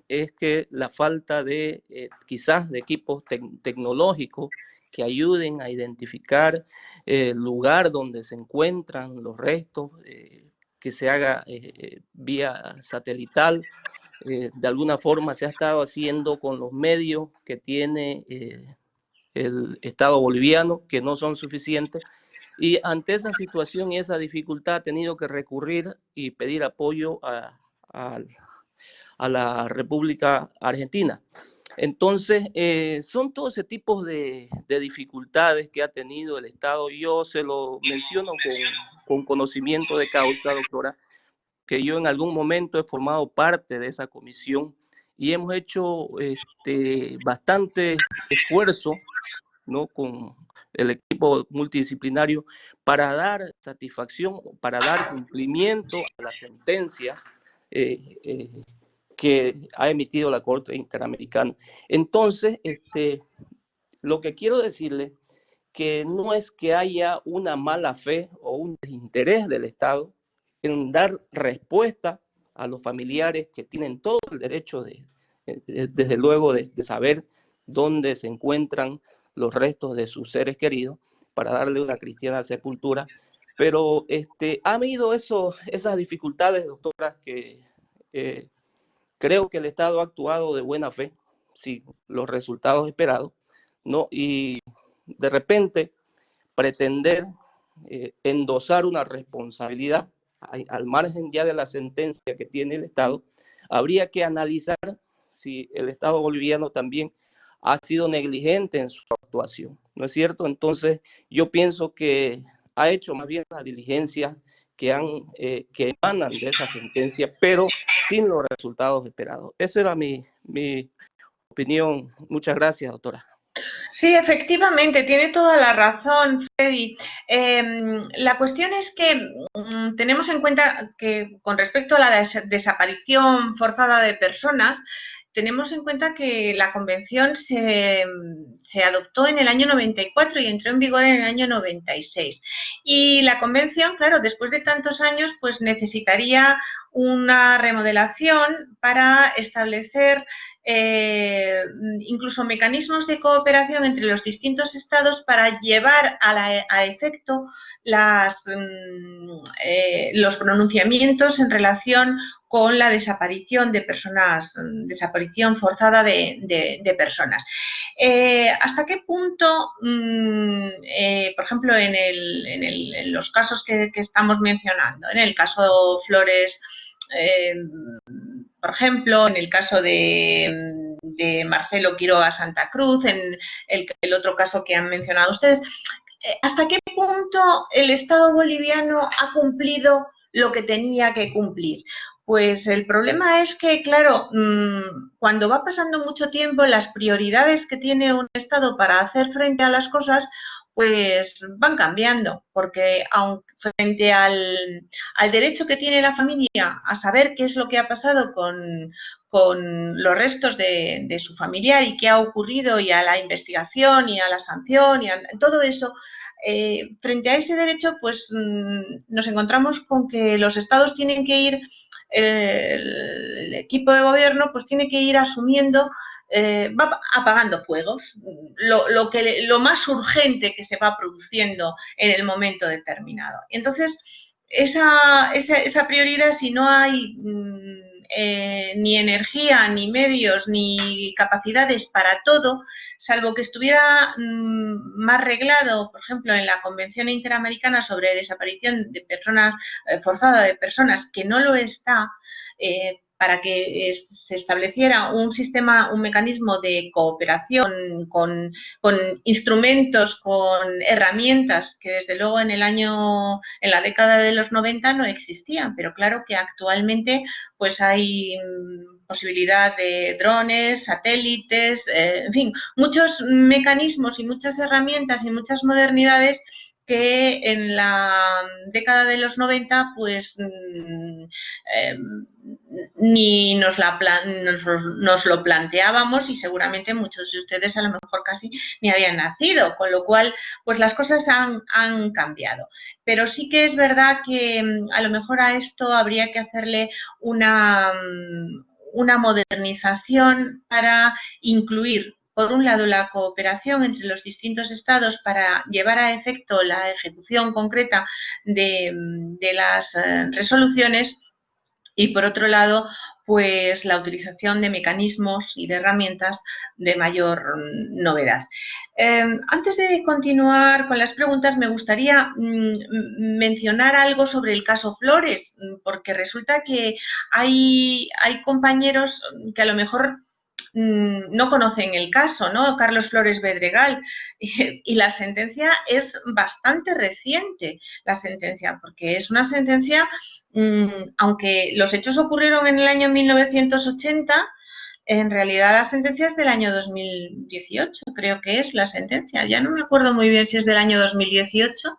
es que la falta de quizás de equipos tecnológicos que ayuden a identificar el lugar donde se encuentran los restos, que se haga vía satelital. De alguna forma se ha estado haciendo con los medios que tiene el Estado boliviano, que no son suficientes, y ante esa situación y esa dificultad ha tenido que recurrir y pedir apoyo a la República Argentina. Entonces, son todo ese tipo de dificultades que ha tenido el Estado. Yo se lo menciono con conocimiento de causa, doctora, que yo en algún momento he formado parte de esa comisión y hemos hecho bastante esfuerzo, ¿no?, con el equipo multidisciplinario para dar satisfacción, para dar cumplimiento a la sentencia que ha emitido la Corte Interamericana. Entonces, lo que quiero decirle que no es que haya una mala fe o un desinterés del Estado en dar respuesta a los familiares que tienen todo el derecho desde luego de saber dónde se encuentran los restos de sus seres queridos para darle una cristiana sepultura, pero ha habido esas dificultades, doctora, que creo que el Estado ha actuado de buena fe, sí, los resultados esperados, ¿no? Y de repente pretender endosar una responsabilidad al margen ya de la sentencia que tiene el Estado, habría que analizar si el Estado boliviano también ha sido negligente en su actuación, ¿no es cierto? Entonces, yo pienso que ha hecho más bien la diligencia que emanan de esa sentencia, pero sin los resultados esperados. Esa era mi opinión. Muchas gracias, doctora. Sí, efectivamente, tiene toda la razón, Freddy. La cuestión es que tenemos en cuenta que con respecto a la desaparición forzada de personas, tenemos en cuenta que la convención se adoptó en el año 94 y entró en vigor en el año 96. Y la convención, claro, después de tantos años, pues necesitaría una remodelación para establecer incluso mecanismos de cooperación entre los distintos estados para llevar a efecto los pronunciamientos en relación con la desaparición de personas, desaparición forzada de personas. ¿Hasta qué punto, por ejemplo, en los casos que estamos mencionando, en el caso Flores, por ejemplo, en el caso de Marcelo Quiroga Santa Cruz, en el otro caso que han mencionado ustedes, ¿hasta qué punto el Estado boliviano ha cumplido lo que tenía que cumplir? Pues el problema es que, claro, cuando va pasando mucho tiempo, las prioridades que tiene un Estado para hacer frente a las cosas, pues van cambiando, porque frente al derecho que tiene la familia a saber qué es lo que ha pasado con los restos de su familiar y qué ha ocurrido, y a la investigación y a la sanción y a todo eso, frente a ese derecho, pues nos encontramos con que los estados tienen que ir, el equipo de gobierno pues tiene que ir asumiendo, va apagando fuegos, lo más urgente que se va produciendo en el momento determinado. Y entonces, esa prioridad, si no hay ni energía, ni medios, ni capacidades para todo, salvo que estuviera más reglado, por ejemplo, en la Convención Interamericana sobre desaparición de personas, forzada de personas, que no lo está, para que se estableciera un sistema, un mecanismo de cooperación con instrumentos, con herramientas que desde luego en la década de los 90 no existían, pero claro que actualmente pues hay posibilidad de drones, satélites, en fin, muchos mecanismos y muchas herramientas y muchas modernidades que en la década de los 90 pues ni nos lo planteábamos, y seguramente muchos de ustedes a lo mejor casi ni habían nacido, con lo cual pues las cosas han cambiado. Pero sí que es verdad que a lo mejor a esto habría que hacerle una modernización para incluir, por un lado, la cooperación entre los distintos estados para llevar a efecto la ejecución concreta de las resoluciones, y por otro lado, pues la utilización de mecanismos y de herramientas de mayor novedad. Antes de continuar con las preguntas, me gustaría mencionar algo sobre el caso Flores, porque resulta que hay compañeros que a lo mejor no conocen el caso, ¿no? Carlos Flores Bedregal, y la sentencia es bastante reciente, la sentencia, porque es una sentencia, aunque los hechos ocurrieron en el año 1980, en realidad la sentencia es del año 2018, creo que es la sentencia, ya no me acuerdo muy bien si es del año 2018.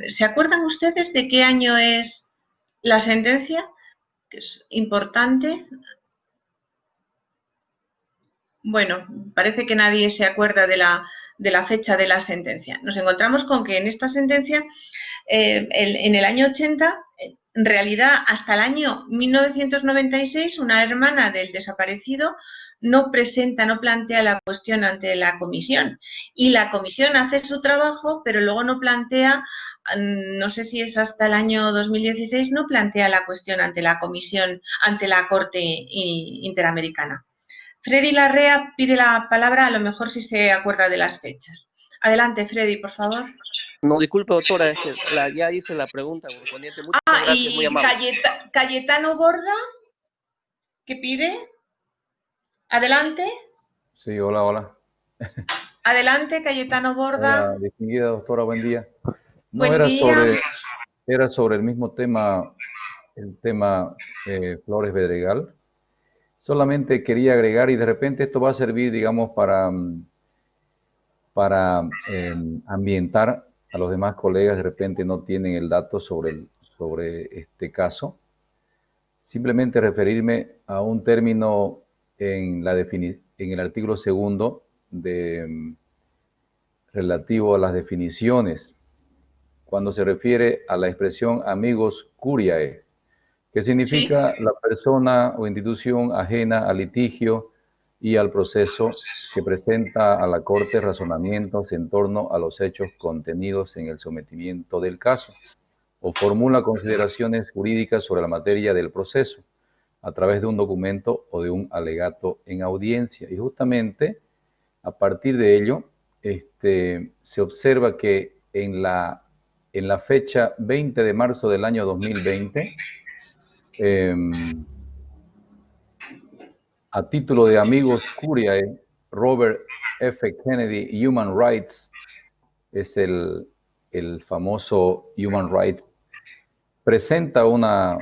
¿Se acuerdan ustedes de qué año es la sentencia? Que es importante. Bueno, parece que nadie se acuerda de la fecha de la sentencia. Nos encontramos con que en esta sentencia, en el año 80, en realidad hasta el año 1996, una hermana del desaparecido no plantea la cuestión ante la comisión. Y la comisión hace su trabajo, pero luego no plantea, no sé si es hasta el año 2016, no plantea la cuestión ante la comisión, ante la Corte Interamericana. Freddy Larrea pide la palabra, a lo mejor si se acuerda de las fechas. Adelante, Freddy, por favor. No, disculpe, doctora, es que ya hice la pregunta correspondiente. Muchas gracias, muy Y amable. Cayetano Borda, ¿qué pide? Adelante. Sí, hola, hola. Adelante, Cayetano Borda. Hola, distinguida doctora, buen día. No, Buen día. era sobre el mismo tema, el tema Flores Bedregal. Solamente quería agregar, y de repente esto va a servir, digamos, para ambientar a los demás colegas, de repente no tienen el dato sobre este caso. Simplemente referirme a un término en el artículo segundo relativo a las definiciones, cuando se refiere a la expresión amigos curiae, que significa la persona o institución ajena al litigio y al proceso que presenta a la Corte razonamientos en torno a los hechos contenidos en el sometimiento del caso, o formula consideraciones jurídicas sobre la materia del proceso, a través de un documento o de un alegato en audiencia. Y justamente a partir de ello, se observa que en la fecha 20 de marzo del año 2020, a título de amigos curiae, Robert F. Kennedy Human Rights, es el famoso Human Rights, presenta una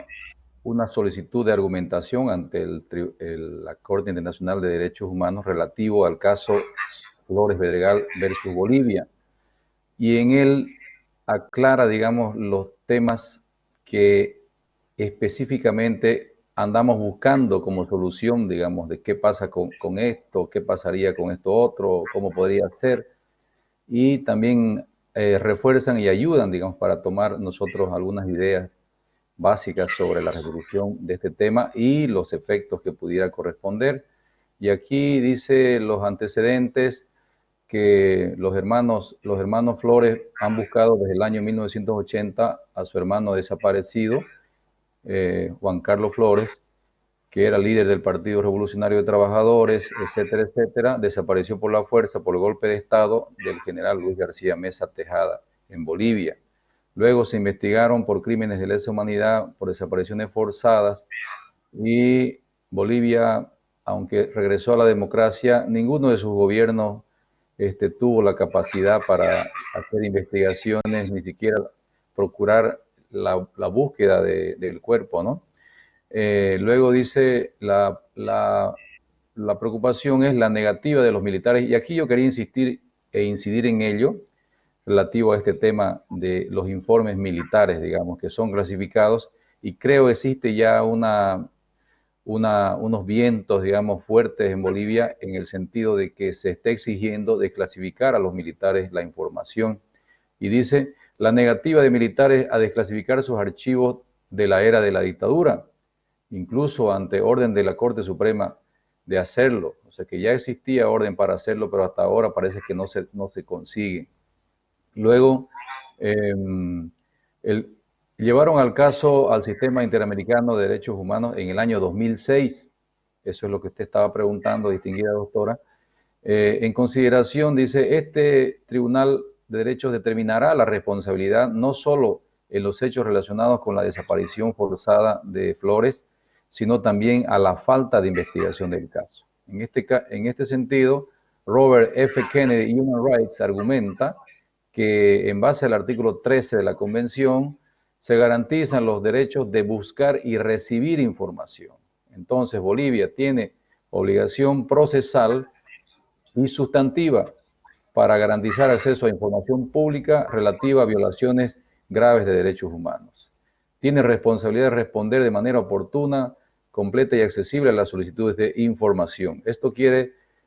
solicitud de argumentación ante la Corte Internacional de Derechos Humanos relativo al caso Flores Bedregal versus Bolivia. Y en él aclara, digamos, los temas que específicamente andamos buscando como solución, digamos, de qué pasa con esto, qué pasaría con esto otro, cómo podría ser. Y también refuerzan y ayudan, digamos, para tomar nosotros algunas ideas básicas sobre la resolución de este tema y los efectos que pudiera corresponder. Y aquí dice los antecedentes que los hermanos Flores han buscado desde el año 1980 a su hermano desaparecido, Juan Carlos Flores, que era líder del Partido Revolucionario de Trabajadores, etcétera, etcétera, desapareció por la fuerza, por el golpe de Estado del general Luis García Meza Tejada en Bolivia. Luego se investigaron por crímenes de lesa humanidad, por desapariciones forzadas, y Bolivia, aunque regresó a la democracia, ninguno de sus gobiernos tuvo la capacidad para hacer investigaciones, ni siquiera procurar la búsqueda del cuerpo, ¿no? Luego dice, la preocupación es la negativa de los militares, y aquí yo quería incidir en ello, relativo a este tema de los informes militares, digamos, que son clasificados, y creo existe ya unos vientos, digamos, fuertes en Bolivia en el sentido de que se está exigiendo desclasificar a los militares la información. Y dice, la negativa de militares a desclasificar sus archivos de la era de la dictadura, incluso ante orden de la Corte Suprema de hacerlo. O sea que ya existía orden para hacerlo, pero hasta ahora parece que no se consigue. Luego, llevaron al caso al Sistema Interamericano de Derechos Humanos en el año 2006. Eso es lo que usted estaba preguntando, distinguida doctora. En consideración, dice, este Tribunal de Derechos determinará la responsabilidad no solo en los hechos relacionados con la desaparición forzada de Flores, sino también a la falta de investigación del caso. En este sentido, Robert F. Kennedy Human Rights argumenta que en base al artículo 13 de la Convención se garantizan los derechos de buscar y recibir información. Entonces, Bolivia tiene obligación procesal y sustantiva para garantizar acceso a información pública relativa a violaciones graves de derechos humanos. Tiene responsabilidad de responder de manera oportuna, completa y accesible a las solicitudes de información. Esto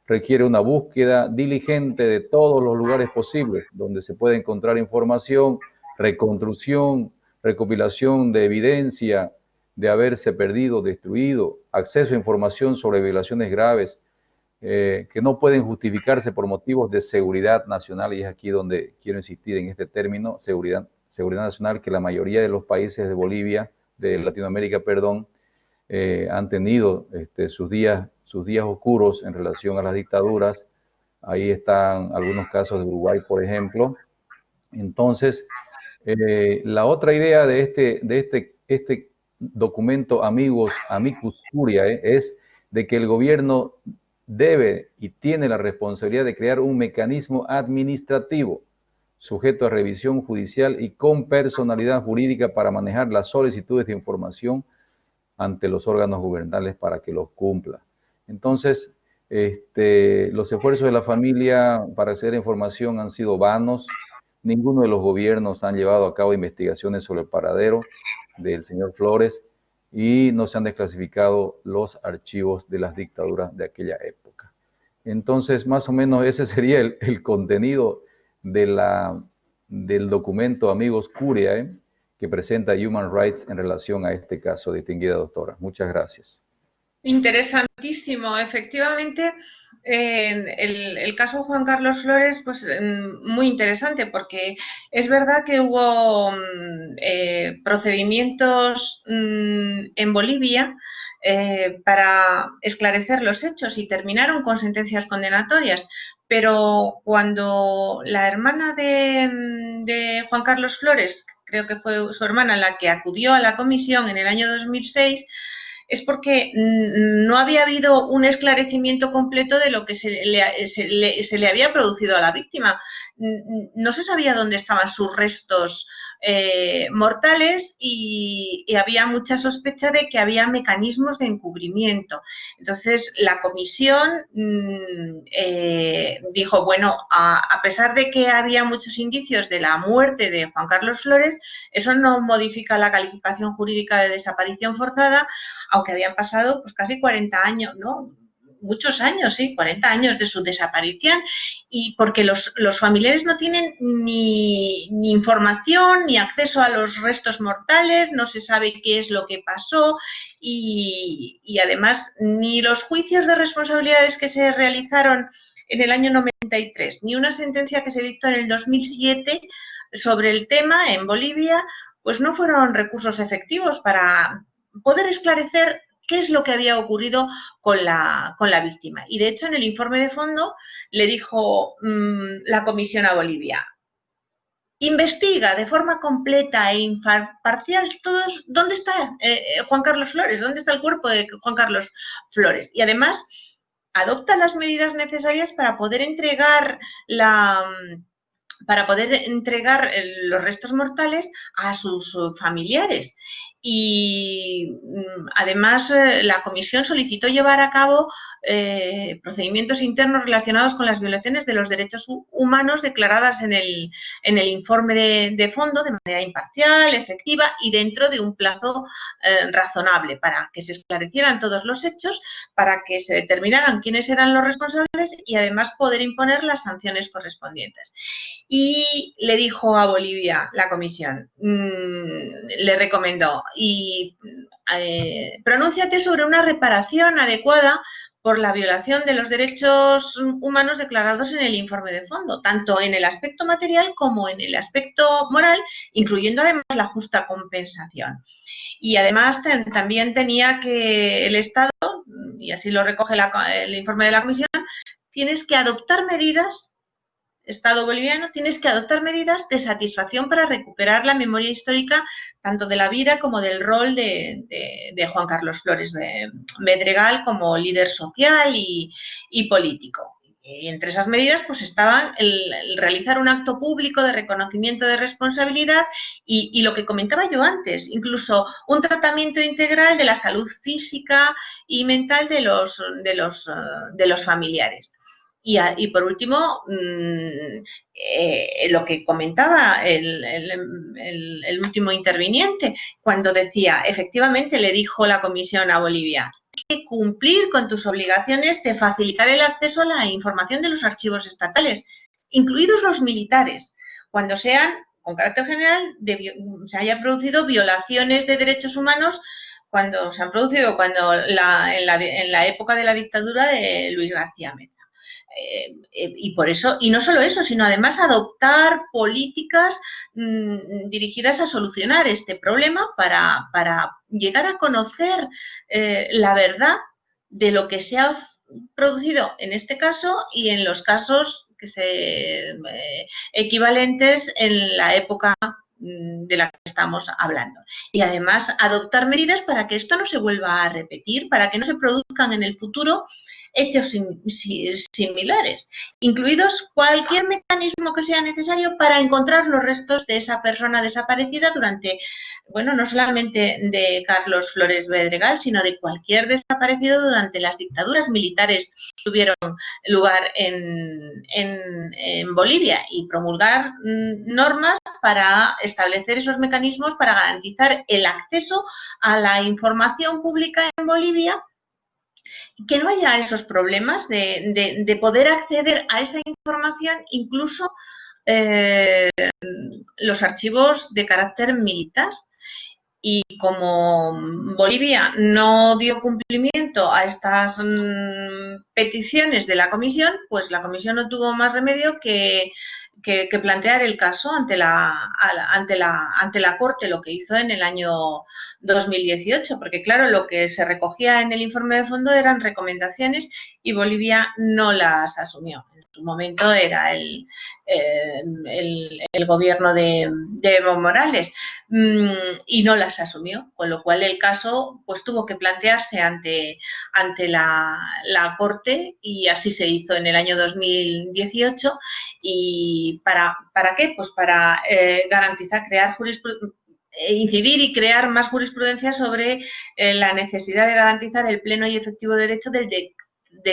requiere una búsqueda diligente de todos los lugares posibles donde se puede encontrar información, reconstrucción, recopilación de evidencia de haberse perdido, destruido, acceso a información sobre violaciones graves que no pueden justificarse por motivos de seguridad nacional, y es aquí donde quiero insistir en este término, seguridad nacional, que la mayoría de los países de Bolivia, de Latinoamérica, perdón, han tenido sus días oscuros en relación a las dictaduras. Ahí están algunos casos de Uruguay, por ejemplo, Entonces, la otra idea de este documento Amicus Curiae es de que el gobierno debe y tiene la responsabilidad de crear un mecanismo administrativo sujeto a revisión judicial y con personalidad jurídica para manejar las solicitudes de información ante los órganos gubernamentales para que los cumpla. Entonces, los esfuerzos de la familia para acceder a información han sido vanos. Ninguno de los gobiernos han llevado a cabo investigaciones sobre el paradero del señor Flores y no se han desclasificado los archivos de las dictaduras de aquella época. Entonces, más o menos ese sería el contenido del documento Amicus Curiae que presenta Human Rights en relación a este caso, distinguida doctora. Muchas gracias. Interesantísimo. Efectivamente, el caso Juan Carlos Flores, pues muy interesante, porque es verdad que hubo procedimientos en Bolivia para esclarecer los hechos y terminaron con sentencias condenatorias, pero cuando la hermana de Juan Carlos Flores, creo que fue su hermana la que acudió a la comisión en el año 2006, es porque no había habido un esclarecimiento completo de lo que se le había producido a la víctima. No se sabía dónde estaban sus restos mortales y había mucha sospecha de que había mecanismos de encubrimiento. Entonces, la comisión dijo, bueno, a pesar de que había muchos indicios de la muerte de Juan Carlos Flores, eso no modifica la calificación jurídica de desaparición forzada, aunque habían pasado pues casi 40 años, ¿no? Muchos años, sí, 40 años de su desaparición, y porque los familiares no tienen ni información ni acceso a los restos mortales, no se sabe qué es lo que pasó y además ni los juicios de responsabilidades que se realizaron en el año 93, ni una sentencia que se dictó en el 2007 sobre el tema en Bolivia, pues no fueron recursos efectivos para poder esclarecer qué es lo que había ocurrido con la víctima. Y de hecho, en el informe de fondo le dijo la comisión a Bolivia, investiga de forma completa e imparcial todos dónde está Juan Carlos Flores, dónde está el cuerpo de Juan Carlos Flores. Y además, adopta las medidas necesarias para poder entregar los restos mortales a sus familiares. Y además la comisión solicitó llevar a cabo procedimientos internos relacionados con las violaciones de los derechos humanos declaradas en el informe de fondo de manera imparcial, efectiva y dentro de un plazo razonable para que se esclarecieran todos los hechos, para que se determinaran quiénes eran los responsables y además poder imponer las sanciones correspondientes. Y le dijo a Bolivia la comisión, le recomendó, pronúnciate sobre una reparación adecuada por la violación de los derechos humanos declarados en el informe de fondo, tanto en el aspecto material como en el aspecto moral, incluyendo además la justa compensación. Y además también tenía que el Estado, y así lo recoge el informe de la comisión, tienes que adoptar medidas, Estado boliviano, tienes que adoptar medidas de satisfacción para recuperar la memoria histórica tanto de la vida como del rol de Juan Carlos Flores Bedregal como líder social y político. Y entre esas medidas pues estaban el realizar un acto público de reconocimiento de responsabilidad y lo que comentaba yo antes, incluso un tratamiento integral de la salud física y mental de los familiares. Y por último, lo que comentaba el último interviniente, cuando decía, efectivamente, le dijo la comisión a Bolivia, que cumplir con tus obligaciones de facilitar el acceso a la información de los archivos estatales, incluidos los militares, cuando sean, con carácter general, se haya producido violaciones de derechos humanos cuando se han producido en la época de la dictadura de Luis García Meza. Y por eso, y no solo eso, sino además adoptar políticas dirigidas a solucionar este problema para llegar a conocer la verdad de lo que se ha producido en este caso y en los casos equivalentes en la época de la que estamos hablando. Y además adoptar medidas para que esto no se vuelva a repetir, para que no se produzcan en el futuro hechos similares, incluidos cualquier mecanismo que sea necesario para encontrar los restos de esa persona desaparecida durante, bueno, no solamente de Carlos Flores Bedregal, sino de cualquier desaparecido durante las dictaduras militares que tuvieron lugar en Bolivia, y promulgar normas para establecer esos mecanismos para garantizar el acceso a la información pública en Bolivia, que no haya esos problemas de poder acceder a esa información, incluso los archivos de carácter militar. Y como Bolivia no dio cumplimiento a estas peticiones de la comisión, pues la comisión no tuvo más remedio que plantear el caso ante la Corte, lo que hizo en el año 2018, porque claro, lo que se recogía en el informe de fondo eran recomendaciones y Bolivia no las asumió. En su momento era el gobierno de Evo Morales, y no las asumió, con lo cual el caso pues tuvo que plantearse ante la Corte, y así se hizo en el año 2018. ¿Y para qué? Pues para garantizar, incidir y crear más jurisprudencia sobre la necesidad de garantizar el pleno y efectivo derecho del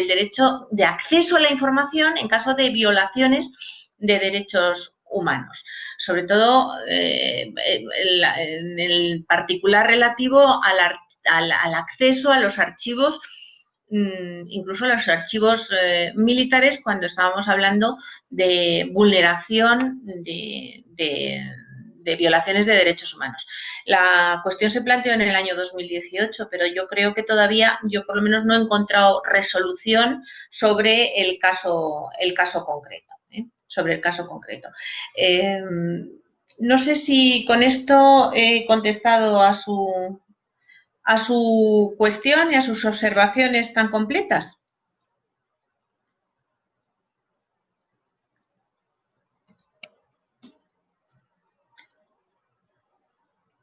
derecho de acceso a la información en caso de violaciones de derechos humanos, sobre todo en el particular relativo al acceso a los archivos, incluso a los archivos militares, cuando estábamos hablando de vulneración de violaciones de derechos humanos. La cuestión se planteó en el año 2018, pero yo creo que todavía, yo por lo menos no he encontrado resolución sobre el caso concreto. Sobre el caso concreto. No sé si con esto he contestado a su cuestión y a sus observaciones tan completas.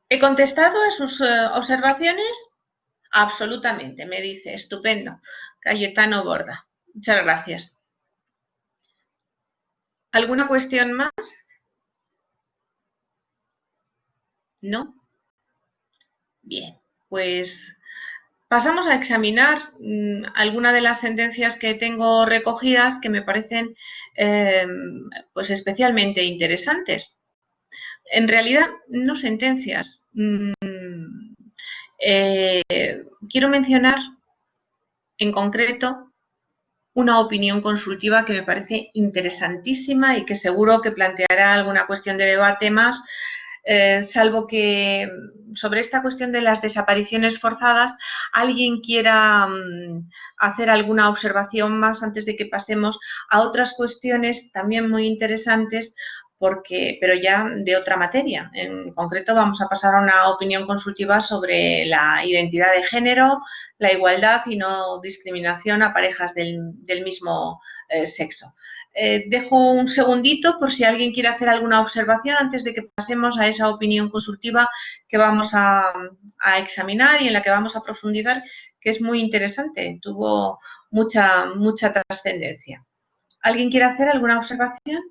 ¿He contestado a sus observaciones? Absolutamente, me dice. Estupendo. Cayetano Borda. Muchas gracias. ¿Alguna cuestión más? ¿No? Bien, pues pasamos a examinar algunas de las sentencias que tengo recogidas, que me parecen pues especialmente interesantes. En realidad, no sentencias. Quiero mencionar en concreto una opinión consultiva que me parece interesantísima y que seguro que planteará alguna cuestión de debate más, salvo que sobre esta cuestión de las desapariciones forzadas alguien quiera hacer alguna observación más antes de que pasemos a otras cuestiones también muy interesantes, pero ya de otra materia. En concreto vamos a pasar a una opinión consultiva sobre la identidad de género, la igualdad y no discriminación a parejas del mismo sexo. Dejo un segundito por si alguien quiere hacer alguna observación antes de que pasemos a esa opinión consultiva que vamos a examinar y en la que vamos a profundizar, que es muy interesante, tuvo mucha trascendencia. ¿Alguien quiere hacer alguna observación?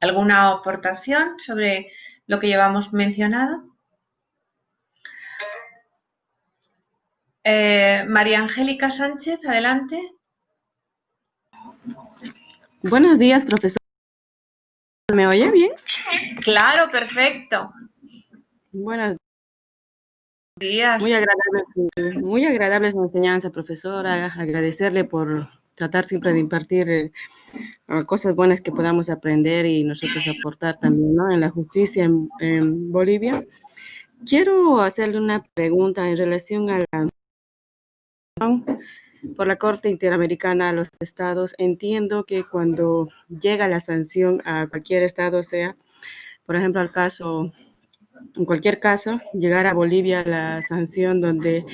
¿Alguna aportación sobre lo que llevamos mencionado? María Angélica Sánchez, adelante. Buenos días, profesor. ¿Me oye bien? Claro, perfecto. Buenos días. Muy agradable su enseñanza, profesora. Agradecerle por tratar siempre de impartir cosas buenas que podamos aprender y nosotros aportar también, ¿no?, en la justicia en Bolivia. Quiero hacerle una pregunta en relación a la por la Corte Interamericana a los estados. Entiendo que cuando llega la sanción a cualquier estado, sea, por ejemplo, en cualquier caso, llegar a Bolivia la sanción donde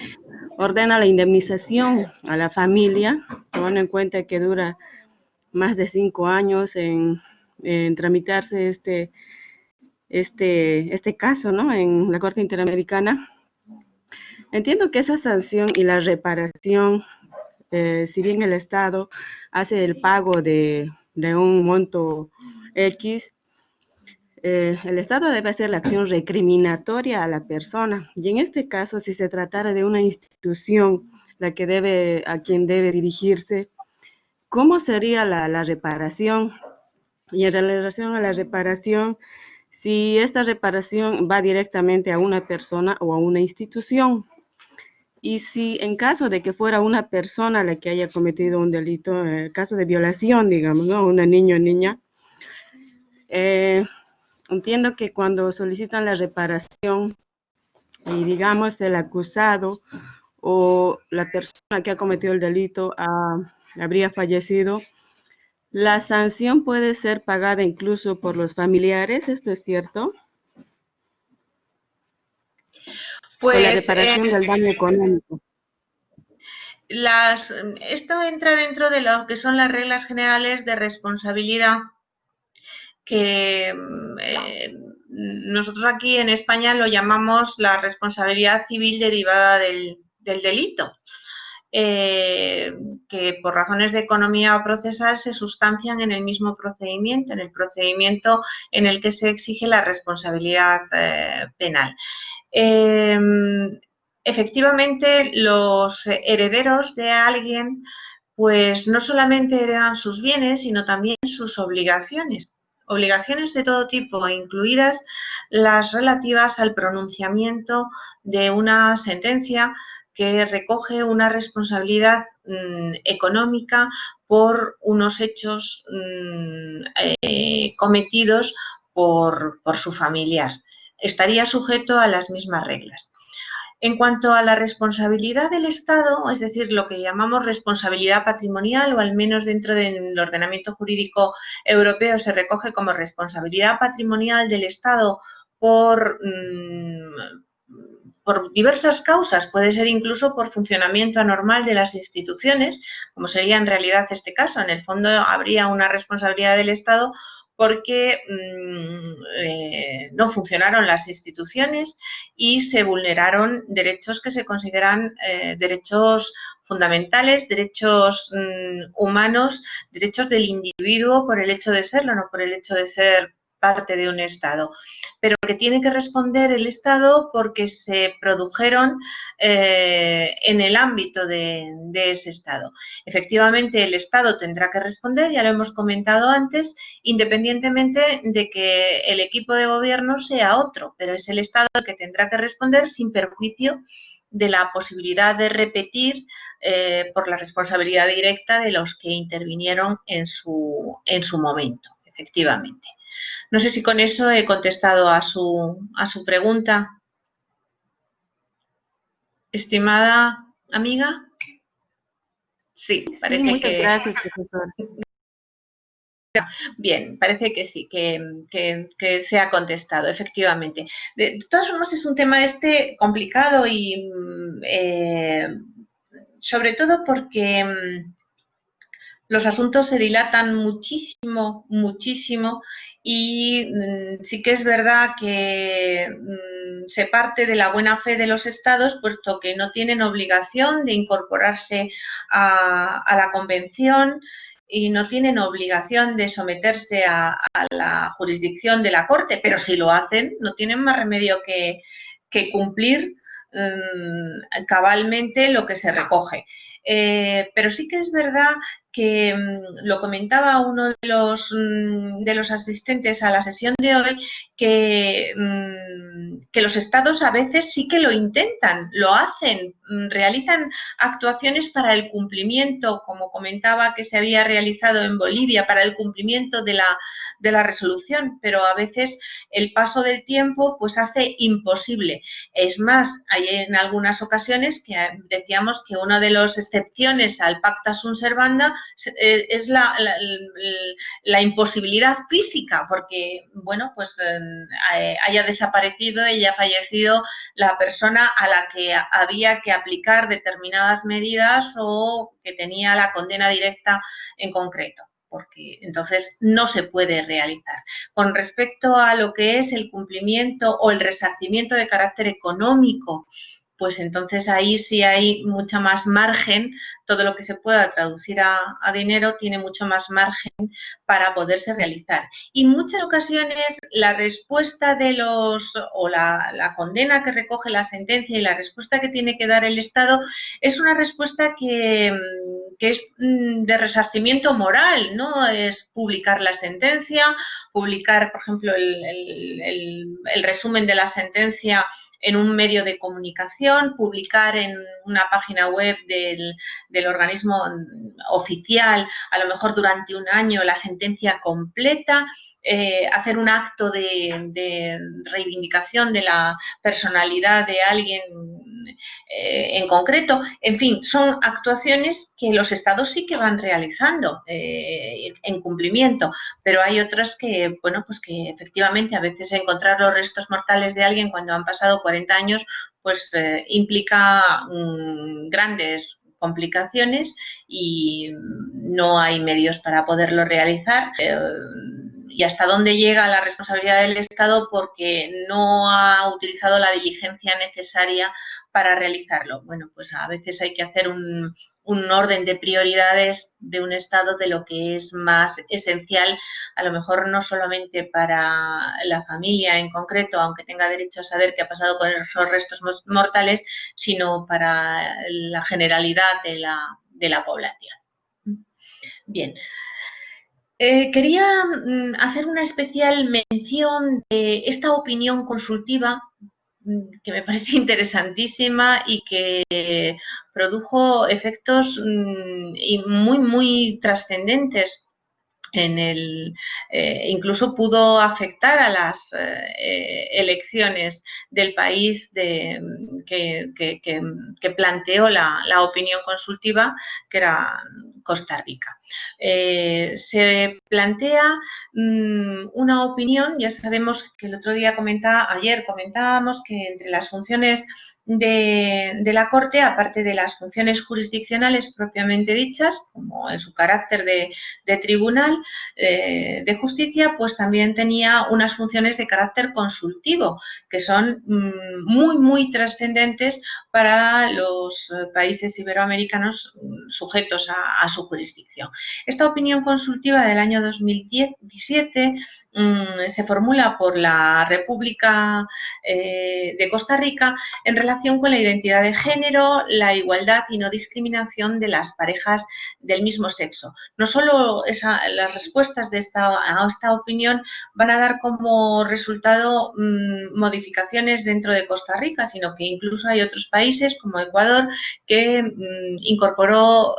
ordena la indemnización a la familia, tomando en cuenta que dura más de 5 años en tramitarse este caso, ¿no? En la Corte Interamericana. Entiendo que esa sanción y la reparación, si bien el Estado hace el pago de un monto X, el Estado debe hacer la acción recriminatoria a la persona. Y en este caso, si se tratara de una institución a quien debe dirigirse, ¿cómo sería la reparación? Y en relación a la reparación, si esta reparación va directamente a una persona o a una institución. Y si en caso de que fuera una persona la que haya cometido un delito, caso de violación, digamos, ¿no? Una niño o niña, entiendo que cuando solicitan la reparación y digamos el acusado o la persona que ha cometido el delito habría fallecido, la sanción puede ser pagada incluso por los familiares, ¿esto es cierto? Por la Pues reparación del daño económico. esto entra dentro de lo que son las reglas generales de responsabilidad que nosotros aquí en España lo llamamos la responsabilidad civil derivada del delito, que por razones de economía procesal se sustancian en el mismo procedimiento, en el procedimiento en el que se exige la responsabilidad penal. Efectivamente, los herederos de alguien pues no solamente heredan sus bienes, sino también sus obligaciones de todo tipo, incluidas las relativas al pronunciamiento de una sentencia que recoge una responsabilidad económica por unos hechos cometidos por su familiar. Estaría sujeto a las mismas reglas. En cuanto a la responsabilidad del Estado, es decir, lo que llamamos responsabilidad patrimonial, o al menos dentro del ordenamiento jurídico europeo se recoge como responsabilidad patrimonial del Estado por diversas causas, puede ser incluso por funcionamiento anormal de las instituciones, como sería en realidad este caso. En el fondo habría una responsabilidad del Estado porque no funcionaron las instituciones y se vulneraron derechos que se consideran derechos fundamentales, derechos humanos, derechos del individuo por el hecho de serlo, no por el hecho de ser parte de un Estado, pero que tiene que responder el Estado porque se produjeron en el ámbito de ese Estado. Efectivamente, el Estado tendrá que responder, ya lo hemos comentado antes, independientemente de que el equipo de gobierno sea otro, pero es el Estado el que tendrá que responder sin perjuicio de la posibilidad de repetir por la responsabilidad directa de los que intervinieron en su momento, efectivamente. No sé si con eso he contestado a su pregunta. Estimada amiga. Sí, parece sí, muchas que... gracias, profesor. Bien, parece que sí, que se ha contestado, efectivamente. De todas formas, es un tema complicado y sobre todo porque los asuntos se dilatan muchísimo, muchísimo y sí que es verdad que se parte de la buena fe de los Estados, puesto que no tienen obligación de incorporarse a la Convención y no tienen obligación de someterse a la jurisdicción de la Corte, pero si lo hacen, no tienen más remedio que cumplir cabalmente lo que se recoge. Pero sí que es verdad que lo comentaba uno de los asistentes a la sesión de hoy, que los Estados a veces sí que lo intentan, lo hacen, realizan actuaciones para el cumplimiento, como comentaba que se había realizado en Bolivia, para el cumplimiento de la resolución, pero a veces el paso del tiempo pues hace imposible. Es más, hay en algunas ocasiones que decíamos que una de las excepciones al pacta sunt servanda es la imposibilidad física, porque, bueno, pues haya desaparecido, haya fallecido la persona a la que había que aplicar determinadas medidas o que tenía la condena directa en concreto. porque entonces no se puede realizar. Con respecto a lo que es el cumplimiento o el resarcimiento de carácter económico, pues entonces ahí sí hay mucha más margen, todo lo que se pueda traducir a dinero tiene mucho más margen para poderse realizar. Y en muchas ocasiones la respuesta de la condena que recoge la sentencia y la respuesta que tiene que dar el Estado es una respuesta que es de resarcimiento moral, ¿no? Es publicar la sentencia, publicar, por ejemplo, el resumen de la sentencia en un medio de comunicación, publicar en una página web del organismo oficial, a lo mejor durante un año, la sentencia completa, hacer un acto de reivindicación de la personalidad de alguien en concreto. En fin, son actuaciones que los estados sí que van realizando en cumplimiento, pero hay otras que, bueno, pues que efectivamente a veces encontrar los restos mortales de alguien cuando han pasado 40 años, pues implica grandes complicaciones y no hay medios para poderlo realizar. Y hasta dónde llega la responsabilidad del Estado porque no ha utilizado la diligencia necesaria para realizarlo. Bueno, pues a veces hay que hacer un orden de prioridades de un Estado de lo que es más esencial, a lo mejor no solamente para la familia en concreto, aunque tenga derecho a saber qué ha pasado con esos restos mortales, sino para la generalidad de la población. Bien. Quería hacer una especial mención de esta opinión consultiva que me parece interesantísima y que produjo efectos muy trascendentes. Incluso pudo afectar a las elecciones del país que planteó la opinión consultiva, que era Costa Rica. Se plantea una opinión, ya sabemos que el otro día ayer comentábamos que entre las funciones de la Corte, aparte de las funciones jurisdiccionales propiamente dichas, como en su carácter de tribunal de justicia, pues también tenía unas funciones de carácter consultivo, que son muy trascendentes para los países iberoamericanos sujetos a su jurisdicción. Esta opinión consultiva del año 2017 se formula por la República de Costa Rica en relación con la identidad de género, la igualdad y no discriminación de las parejas del mismo sexo. No solo las respuestas a esta opinión van a dar como resultado modificaciones dentro de Costa Rica, sino que incluso hay otros países como Ecuador que incorporó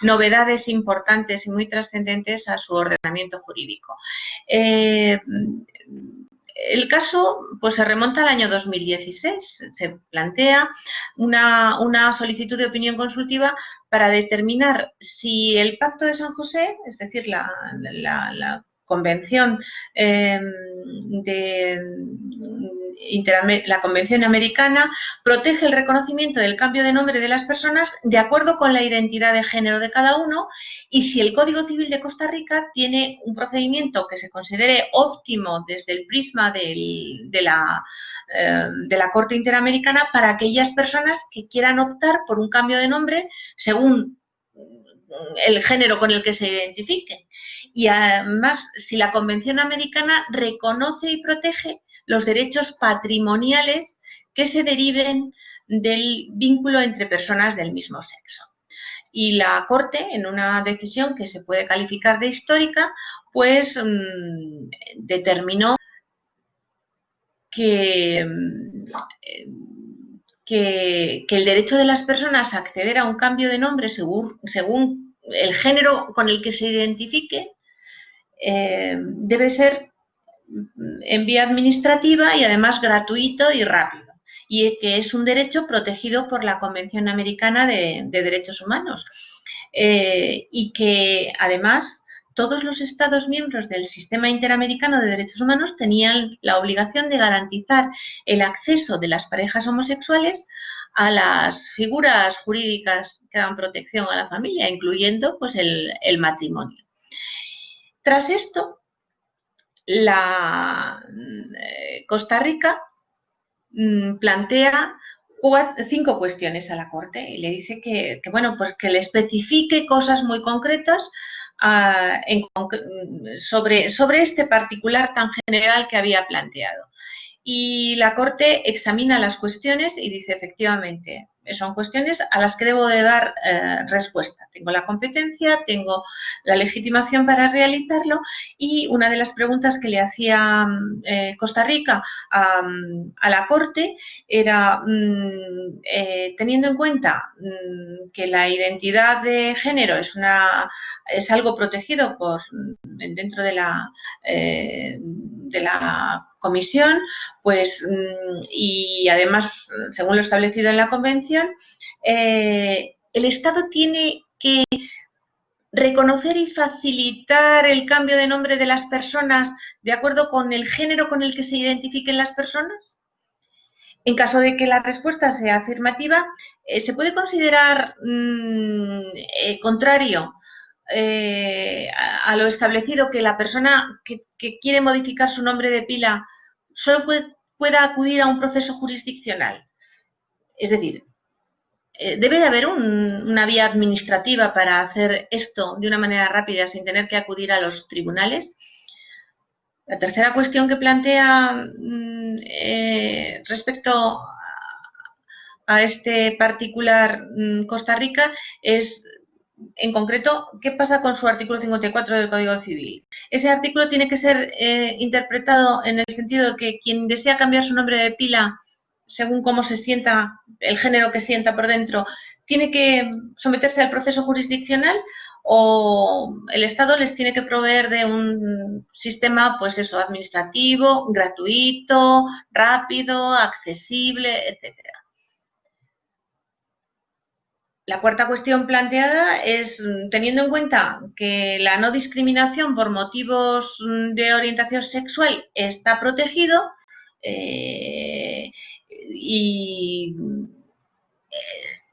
novedades importantes y muy trascendentes a su ordenamiento jurídico. El caso pues, se remonta al año 2016. Se plantea una solicitud de opinión consultiva para determinar si el Pacto de San José, es decir, la Convención la Convención Americana, protege el reconocimiento del cambio de nombre de las personas de acuerdo con la identidad de género de cada uno y si el Código Civil de Costa Rica tiene un procedimiento que se considere óptimo desde el prisma de la Corte Interamericana para aquellas personas que quieran optar por un cambio de nombre según el género con el que se identifiquen. Y además, si la Convención Americana reconoce y protege los derechos patrimoniales que se deriven del vínculo entre personas del mismo sexo. Y la Corte, en una decisión que se puede calificar de histórica, pues determinó que el derecho de las personas a acceder a un cambio de nombre según el género con el que se identifique debe ser en vía administrativa y además gratuito y rápido, y que es un derecho protegido por la Convención Americana de Derechos Humanos y que además todos los Estados miembros del Sistema Interamericano de Derechos Humanos tenían la obligación de garantizar el acceso de las parejas homosexuales a las figuras jurídicas que dan protección a la familia, incluyendo pues, el matrimonio. Tras esto, Costa Rica plantea 5 cuestiones a la Corte y le dice que bueno, pues que le especifique cosas muy concretas sobre este particular tan general que había planteado. Y la Corte examina las cuestiones y dice, efectivamente, son cuestiones a las que debo de dar respuesta. Tengo la competencia, tengo la legitimación para realizarlo, y una de las preguntas que le hacía Costa Rica a la Corte era, teniendo en cuenta que la identidad de género es algo protegido dentro de la Comisión, pues, y además, según lo establecido en la Convención, el Estado tiene que reconocer y facilitar el cambio de nombre de las personas de acuerdo con el género con el que se identifiquen las personas. En caso de que la respuesta sea afirmativa, ¿se puede considerar contrario a lo establecido que la persona que quiere modificar su nombre de pila solo pueda acudir a un proceso jurisdiccional? Es decir, debe de haber una vía administrativa para hacer esto de una manera rápida sin tener que acudir a los tribunales. La tercera cuestión que plantea respecto a este particular Costa Rica es, en concreto, ¿qué pasa con su artículo 54 del Código Civil? Ese artículo tiene que ser interpretado en el sentido de que quien desea cambiar su nombre de pila, según cómo se sienta, el género que sienta por dentro, tiene que someterse al proceso jurisdiccional, o el Estado les tiene que proveer de un sistema, pues eso, administrativo, gratuito, rápido, accesible, etcétera. La cuarta cuestión planteada es, teniendo en cuenta que la no discriminación por motivos de orientación sexual está protegido, y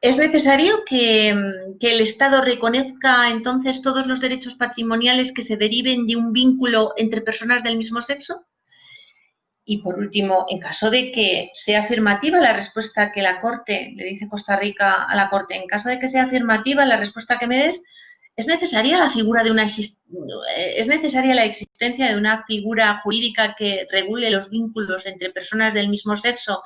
¿es necesario que el Estado reconozca entonces todos los derechos patrimoniales que se deriven de un vínculo entre personas del mismo sexo? Y por último, en caso de que sea afirmativa la respuesta que la Corte, le dice Costa Rica a la Corte, en caso de que sea afirmativa la respuesta que me des, ¿es necesaria la existencia de una figura jurídica que regule los vínculos entre personas del mismo sexo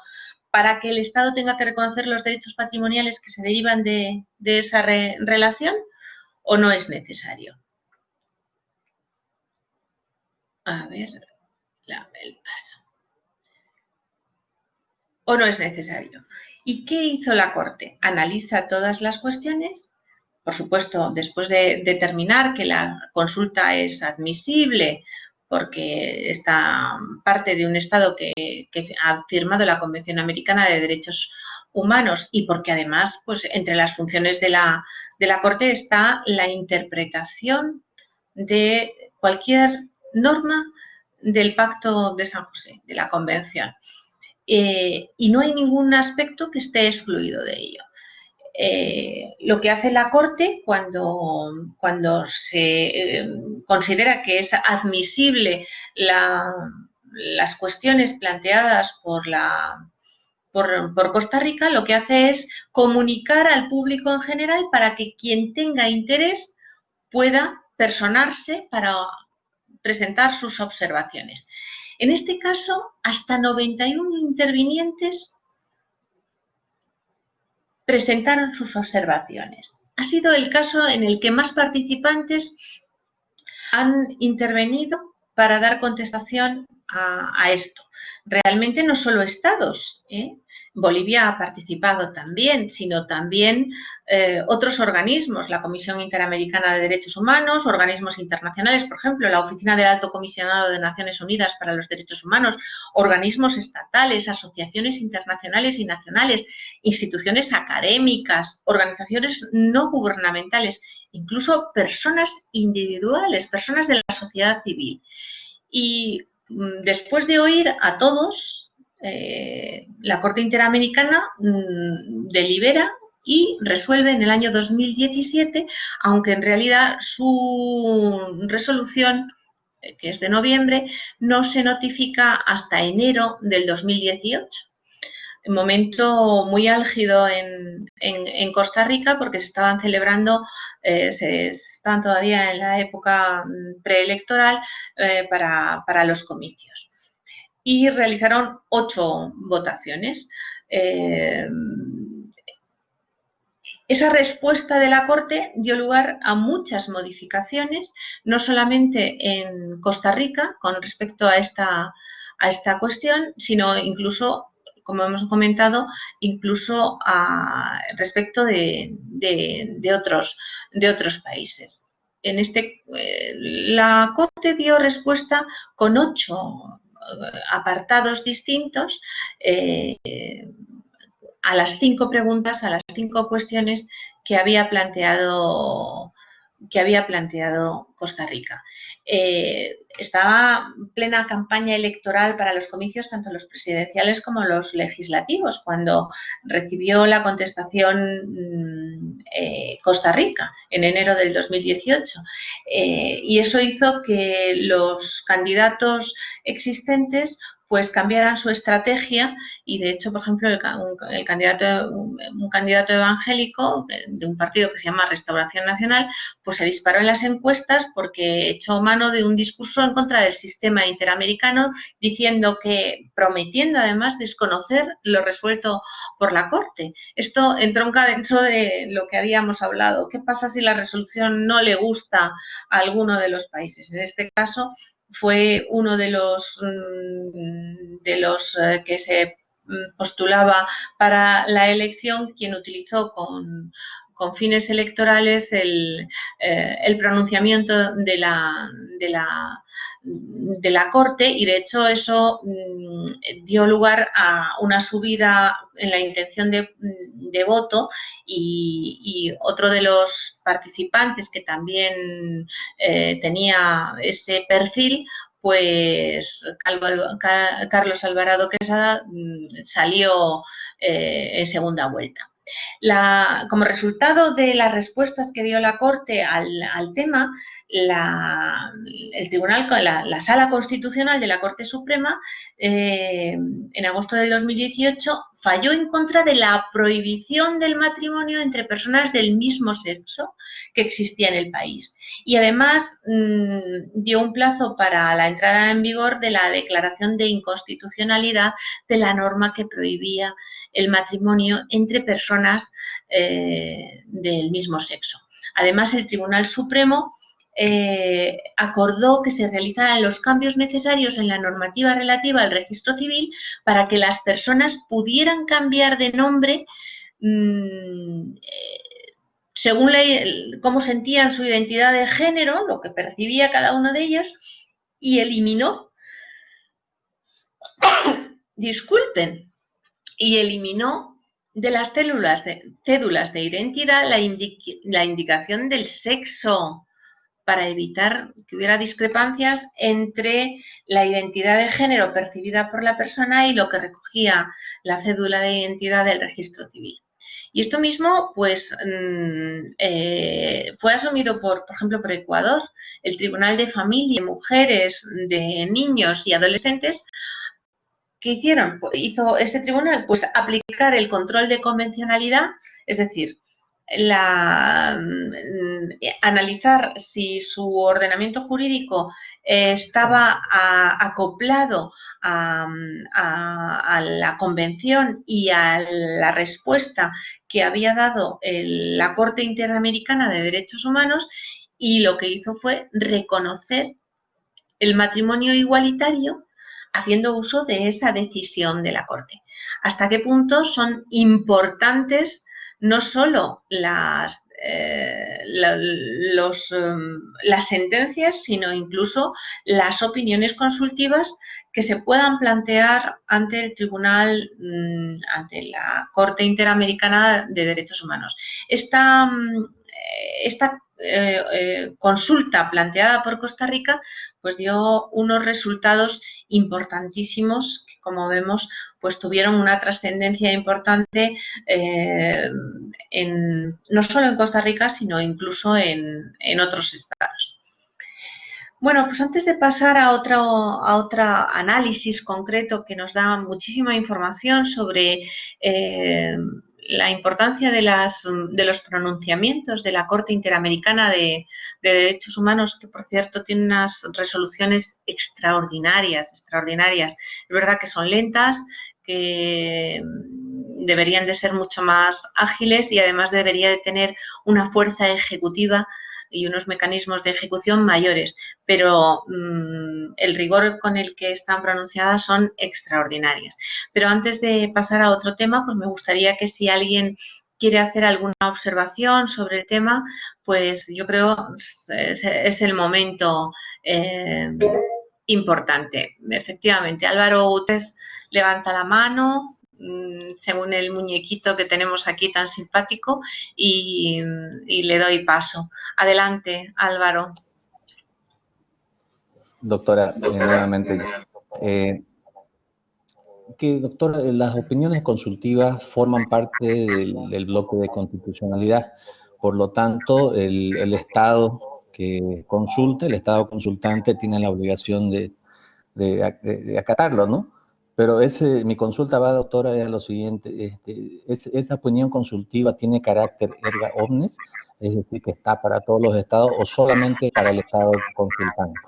para que el Estado tenga que reconocer los derechos patrimoniales que se derivan de esa relación, o no es necesario? A ver, el paso. ¿O no es necesario? ¿Y qué hizo la Corte? Analiza todas las cuestiones, por supuesto, después de determinar que la consulta es admisible porque está parte de un Estado que ha firmado la Convención Americana de Derechos Humanos, y porque además, pues, entre las funciones de la Corte está la interpretación de cualquier norma del Pacto de San José, de la Convención. Y no hay ningún aspecto que esté excluido de ello. Lo que hace la Corte cuando se considera que es admisible las cuestiones planteadas por Costa Rica, lo que hace es comunicar al público en general para que quien tenga interés pueda personarse para presentar sus observaciones. En este caso, hasta 91 intervinientes presentaron sus observaciones. Ha sido el caso en el que más participantes han intervenido para dar contestación a esto. Realmente no solo estados, Bolivia ha participado también, sino también otros organismos, la Comisión Interamericana de Derechos Humanos, organismos internacionales, por ejemplo, la Oficina del Alto Comisionado de Naciones Unidas para los Derechos Humanos, organismos estatales, asociaciones internacionales y nacionales, instituciones académicas, organizaciones no gubernamentales, incluso personas individuales, personas de la sociedad civil. Y después de oír a todos, la Corte Interamericana delibera y resuelve en el año 2017, aunque en realidad su resolución que es de noviembre, no se notifica hasta enero del 2018. Un momento muy álgido en Costa Rica porque se estaban celebrando, estaban todavía en la época preelectoral para los comicios. Y realizaron 8 votaciones. Esa respuesta de la Corte dio lugar a muchas modificaciones, no solamente en Costa Rica con respecto a esta cuestión, sino incluso, como hemos comentado, incluso respecto de otros países. La Corte dio respuesta con 8 apartados distintos a las 5 preguntas, a las 5 cuestiones que había planteado Costa Rica. Estaba en plena campaña electoral para los comicios, tanto los presidenciales como los legislativos, cuando recibió la contestación Costa Rica en enero del 2018. Y eso hizo que los candidatos existentes pues cambiaran su estrategia y, de hecho, por ejemplo, un candidato evangélico de un partido que se llama Restauración Nacional, pues se disparó en las encuestas porque echó mano de un discurso en contra del sistema interamericano, prometiendo además desconocer lo resuelto por la Corte. Esto entronca dentro de lo que habíamos hablado. ¿Qué pasa si la resolución no le gusta a alguno de los países? En este caso, fue uno de los que se postulaba para la elección quien utilizó con fines electorales el pronunciamiento de la Corte, y de hecho eso dio lugar a una subida en la intención de voto, y otro de los participantes que también tenía ese perfil, pues Carlos Alvarado Quesada salió en segunda vuelta. Como resultado de las respuestas que dio la Corte al tema, el tribunal, la Sala Constitucional de la Corte Suprema, en agosto del 2018, falló en contra de la prohibición del matrimonio entre personas del mismo sexo que existía en el país. Y además dio un plazo para la entrada en vigor de la declaración de inconstitucionalidad de la norma que prohibía el matrimonio entre personas del mismo sexo. Además, el Tribunal Supremo acordó que se realizaran los cambios necesarios en la normativa relativa al registro civil para que las personas pudieran cambiar de nombre según cómo sentían su identidad de género, lo que percibía cada uno de ellos, y eliminó de las cédulas de identidad la indicación del sexo, para evitar que hubiera discrepancias entre la identidad de género percibida por la persona y lo que recogía la cédula de identidad del registro civil. Y esto mismo, pues, fue asumido, por ejemplo, por Ecuador. El Tribunal de Familia, de Mujeres, de Niños y Adolescentes, ¿qué hizo ese tribunal? Pues aplicar el control de convencionalidad, es decir, analizar si su ordenamiento jurídico estaba acoplado a la Convención y a la respuesta que había dado la Corte Interamericana de Derechos Humanos, y lo que hizo fue reconocer el matrimonio igualitario haciendo uso de esa decisión de la Corte. ¿Hasta qué punto son importantes no solo las sentencias, sino incluso las opiniones consultivas que se puedan plantear ante el tribunal, ante la Corte Interamericana de Derechos Humanos? Esta consulta planteada por Costa Rica pues dio unos resultados importantísimos que, como vemos, pues tuvieron una trascendencia importante no solo en Costa Rica, sino incluso en otros estados. Bueno, pues antes de pasar a otro análisis concreto que nos da muchísima información sobre la importancia de los pronunciamientos de la Corte Interamericana de Derechos Humanos, que por cierto tiene unas resoluciones extraordinarias, extraordinarias. Es verdad que son lentas, que deberían de ser mucho más ágiles y además debería de tener una fuerza ejecutiva y unos mecanismos de ejecución mayores, pero el rigor con el que están pronunciadas son extraordinarias. Pero antes de pasar a otro tema, pues me gustaría que si alguien quiere hacer alguna observación sobre el tema, pues yo creo es el momento importante. Efectivamente, Álvaro Útez levanta la mano, según el muñequito que tenemos aquí tan simpático, y le doy paso. Adelante, Álvaro. Doctora, nuevamente. Doctora, las opiniones consultivas forman parte del bloque de constitucionalidad. Por lo tanto, el Estado que consulte, el Estado consultante, tiene la obligación de acatarlo, ¿no? Pero mi consulta va, doctora, a lo siguiente. ¿Esa opinión consultiva tiene carácter erga omnes? Es decir, que está para todos los estados o solamente para el Estado consultante.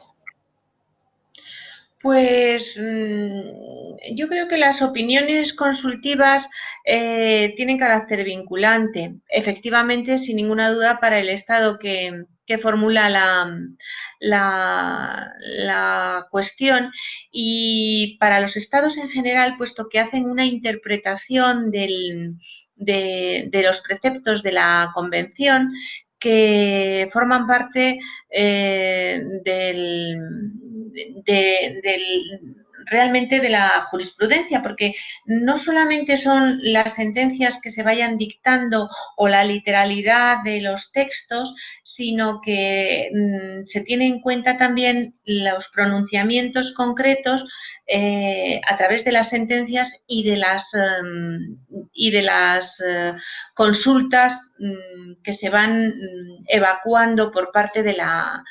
Pues yo creo que las opiniones consultivas tienen carácter vinculante, efectivamente, sin ninguna duda, para el Estado que formula la cuestión, y para los Estados en general, puesto que hacen una interpretación de los preceptos de la Convención que forman parte realmente de la jurisprudencia, porque no solamente son las sentencias que se vayan dictando o la literalidad de los textos, sino que se tiene en cuenta también los pronunciamientos concretos a través de las sentencias y de las consultas que se van evacuando por parte de la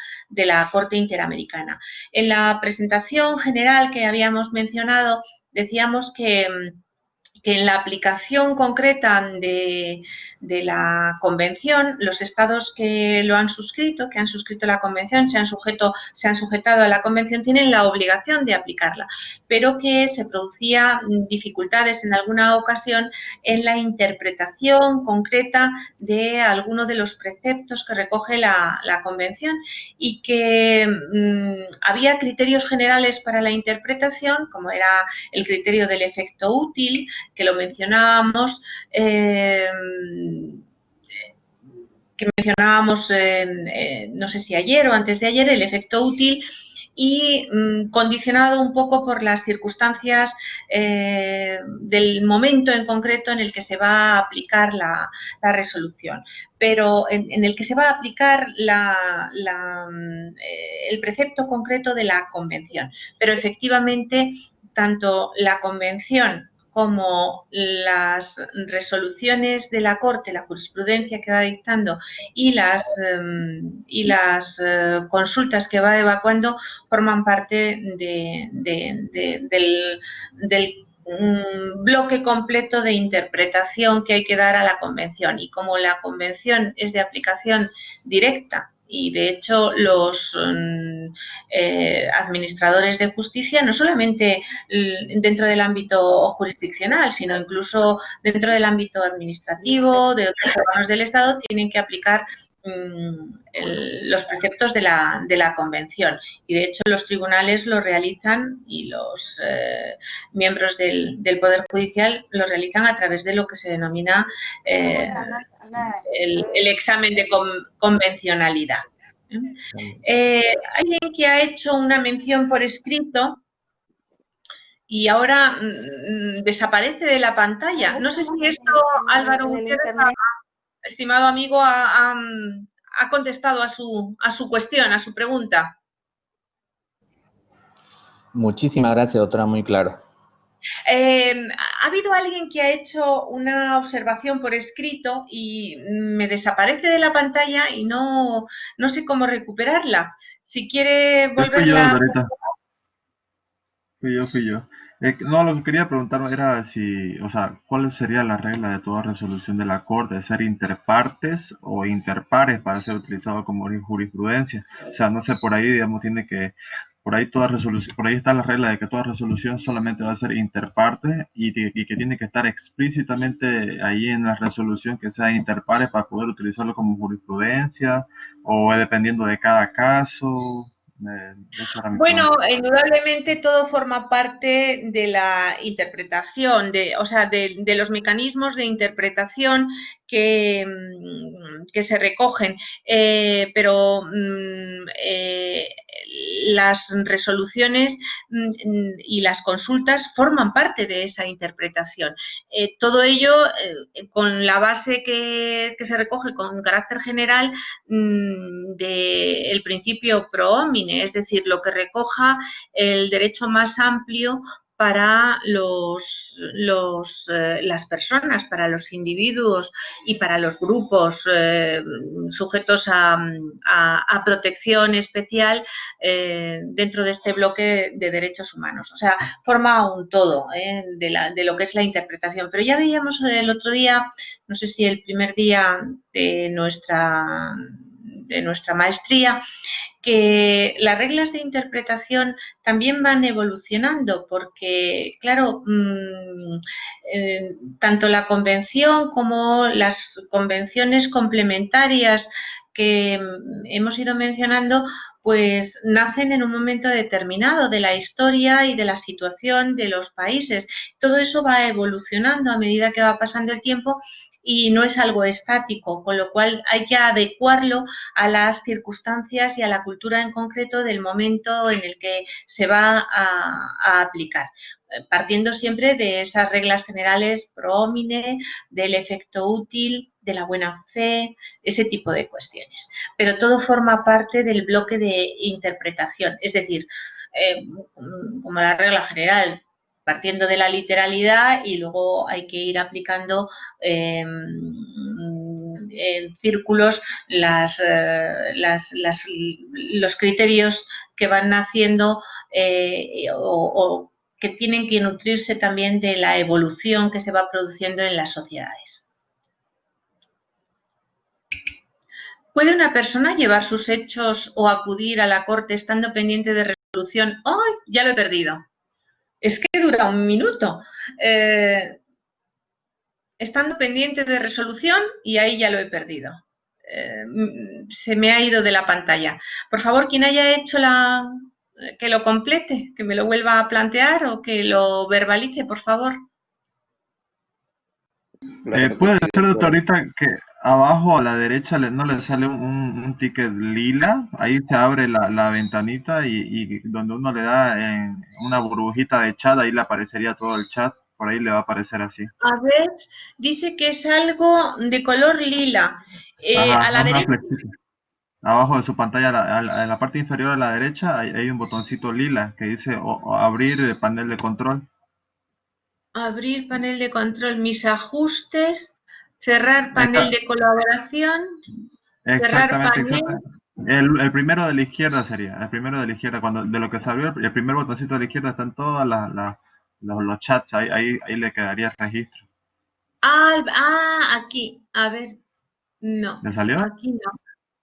Corte Interamericana. En la presentación general que habíamos mencionado, decíamos que en la aplicación concreta de la Convención, los estados que lo han suscrito, que han suscrito la Convención, se han sujetado a la Convención, tienen la obligación de aplicarla, pero que se producían dificultades en alguna ocasión en la interpretación concreta de alguno de los preceptos que recoge la Convención, y que había criterios generales para la interpretación, como era el criterio del efecto útil, que lo mencionábamos, no sé si ayer o antes de ayer, el efecto útil, y condicionado un poco por las circunstancias del momento en concreto en el que se va a aplicar la resolución, pero en el que se va a aplicar el precepto concreto de la Convención. Pero efectivamente, tanto la Convención como las resoluciones de la Corte, la jurisprudencia que va dictando y las consultas que va evacuando forman parte del bloque completo de interpretación que hay que dar a la Convención. Y como la Convención es de aplicación directa, y de hecho los administradores de justicia, no solamente dentro del ámbito jurisdiccional, sino incluso dentro del ámbito administrativo, de otros órganos del Estado, tienen que aplicar los preceptos de la Convención. Y de hecho los tribunales lo realizan, y los miembros del Poder Judicial lo realizan a través de lo que se denomina el examen de convencionalidad. Alguien que ha hecho una mención por escrito y ahora desaparece de la pantalla. No sé si esto, Álvaro Gutiérrez, estimado amigo, ha contestado a su cuestión, a su pregunta. Muchísimas gracias, doctora, muy claro. Ha habido alguien que ha hecho una observación por escrito y me desaparece de la pantalla y no sé cómo recuperarla. Si quiere Fui yo, volverla... Dorita. Fui yo. No, lo que quería preguntar era si, o sea, ¿cuál sería la regla de toda resolución de la Corte? ¿De ser interpartes o interpares para ser utilizado como jurisprudencia? O sea, no sé, por ahí, digamos, por ahí toda resolución, por ahí está la regla de que toda resolución solamente va a ser interparte y que tiene que estar explícitamente ahí en la resolución que sea interpares para poder utilizarlo como jurisprudencia, o dependiendo de cada caso. Esa era mi Bueno, pregunta. indudablemente todo forma parte de la interpretación, o sea, de los mecanismos de interpretación que se recogen, pero las resoluciones y las consultas forman parte de esa interpretación. Todo ello con la base que se recoge con carácter general del principio pro homine, es decir, lo que recoja el derecho más amplio para las personas, para los individuos y para los grupos sujetos a protección especial dentro de este bloque de derechos humanos. O sea, forma un todo de lo que es la interpretación. Pero ya veíamos el otro día, no sé si el primer día de nuestra maestría, que las reglas de interpretación también van evolucionando porque, claro, tanto la convención como las convenciones complementarias que hemos ido mencionando, pues nacen en un momento determinado de la historia y de la situación de los países. Todo eso va evolucionando a medida que va pasando el tiempo y no es algo estático, con lo cual hay que adecuarlo a las circunstancias y a la cultura en concreto del momento en el que se va a aplicar, partiendo siempre de esas reglas generales pro homine, del efecto útil, de la buena fe, ese tipo de cuestiones. Pero todo forma parte del bloque de interpretación, es decir, como la regla general, partiendo de la literalidad y luego hay que ir aplicando en círculos los criterios que van naciendo o que tienen que nutrirse también de la evolución que se va produciendo en las sociedades. ¿Puede una persona llevar sus hechos o acudir a la corte estando pendiente de resolución? ¡Ay! Ya lo he perdido. Es que dura un minuto. Estando pendiente de resolución y ahí ya lo he perdido. Se me ha ido de la pantalla. Por favor, quien haya hecho que lo complete, que me lo vuelva a plantear o que lo verbalice, por favor. Puede ser, doctorita, que abajo a la derecha no le sale un ticket lila, ahí se abre la ventanita y donde uno le da en una burbujita de chat, ahí le aparecería todo el chat, por ahí le va a aparecer así. A ver, dice que es algo de color lila. Ajá, A la una derecha. flechita. Abajo de su pantalla, en la parte inferior a la derecha, hay un botoncito lila que dice abrir el panel de control. Abrir panel de control, mis ajustes, cerrar panel Esta- de colaboración, cerrar Exactamente, panel. exactamente. El primero de la izquierda sería, el primero de la izquierda, de lo que se abrió, el primer botoncito de la izquierda están todos los chats, ahí le quedaría registro. Aquí, a ver, no, ¿Le salió? aquí no.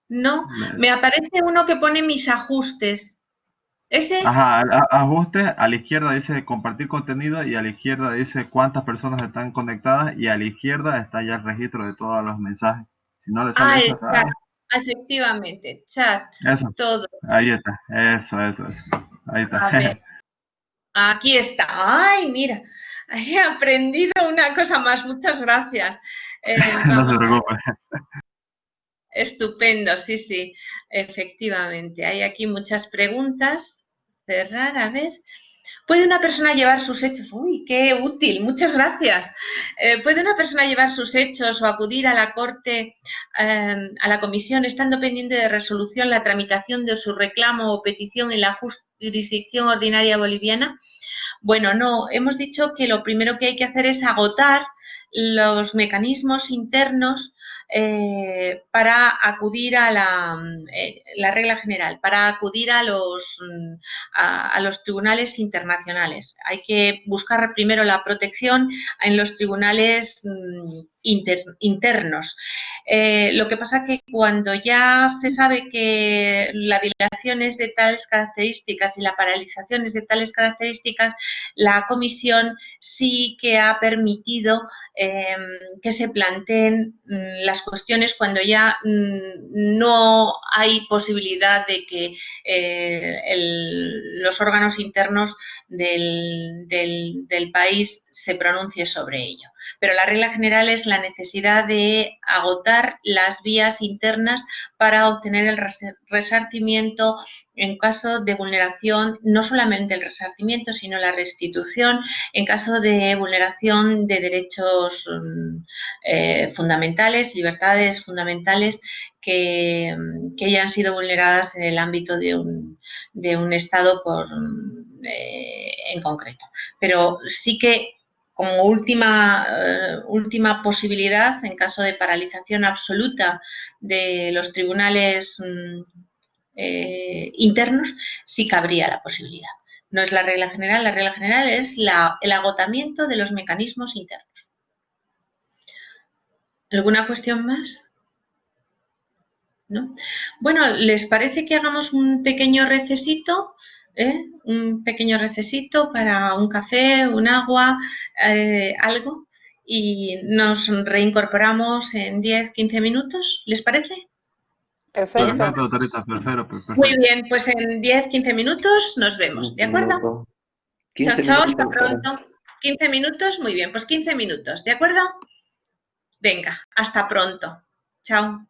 No, me aparece uno que pone mis ajustes. ¿Ese? Ajá, ajuste, a la izquierda dice compartir contenido y a la izquierda dice cuántas personas están conectadas y a la izquierda está ya el registro de todos los mensajes. Si no le sale El eso, chat, efectivamente, chat, eso, todo. ahí está, eso, ahí está. A ver, aquí está. Ay, mira, he aprendido una cosa más. Muchas gracias. No se Vamos a ver. preocupe. Estupendo, sí, sí, efectivamente. Hay aquí muchas preguntas. Cerrar, a ver. ¿Puede una persona llevar sus hechos? Uy, qué útil, muchas gracias. ¿Puede una persona llevar sus hechos o acudir a la Corte, a la Comisión, estando pendiente de resolución la tramitación de su reclamo o petición en la jurisdicción ordinaria boliviana? Bueno, no, hemos dicho que lo primero que hay que hacer es agotar los mecanismos internos para acudir a la regla general, para acudir a los tribunales internacionales. Hay que buscar primero la protección en los tribunales internos. Lo que pasa que cuando ya se sabe que la dilación es de tales características y la paralización es de tales características, la Comisión sí que ha permitido que se planteen las cuestiones cuando ya no hay posibilidad de que los órganos internos del país se pronuncie sobre ello. Pero la regla general es la necesidad de agotar las vías internas para obtener el resarcimiento en caso de vulneración, no solamente el resarcimiento, sino la restitución en caso de vulneración de derechos fundamentales, libertades fundamentales que hayan sido vulneradas en el ámbito de un Estado en concreto. Pero sí que como última posibilidad, en caso de paralización absoluta de los tribunales internos, sí cabría la posibilidad. No es la regla general es el agotamiento de los mecanismos internos. ¿Alguna cuestión más? ¿No? Bueno, ¿les parece que hagamos un pequeño recesito? Un pequeño recesito para un café, un agua, algo, y nos reincorporamos en 10-15 minutos, ¿les parece? Perfecto. Perfecto, doctorita, perfecto. Muy bien, pues en 10-15 minutos nos vemos, ¿de acuerdo? Chao, chao, hasta pronto. 15 minutos, muy bien, pues 15 minutos, ¿de acuerdo? Venga, hasta pronto. Chao.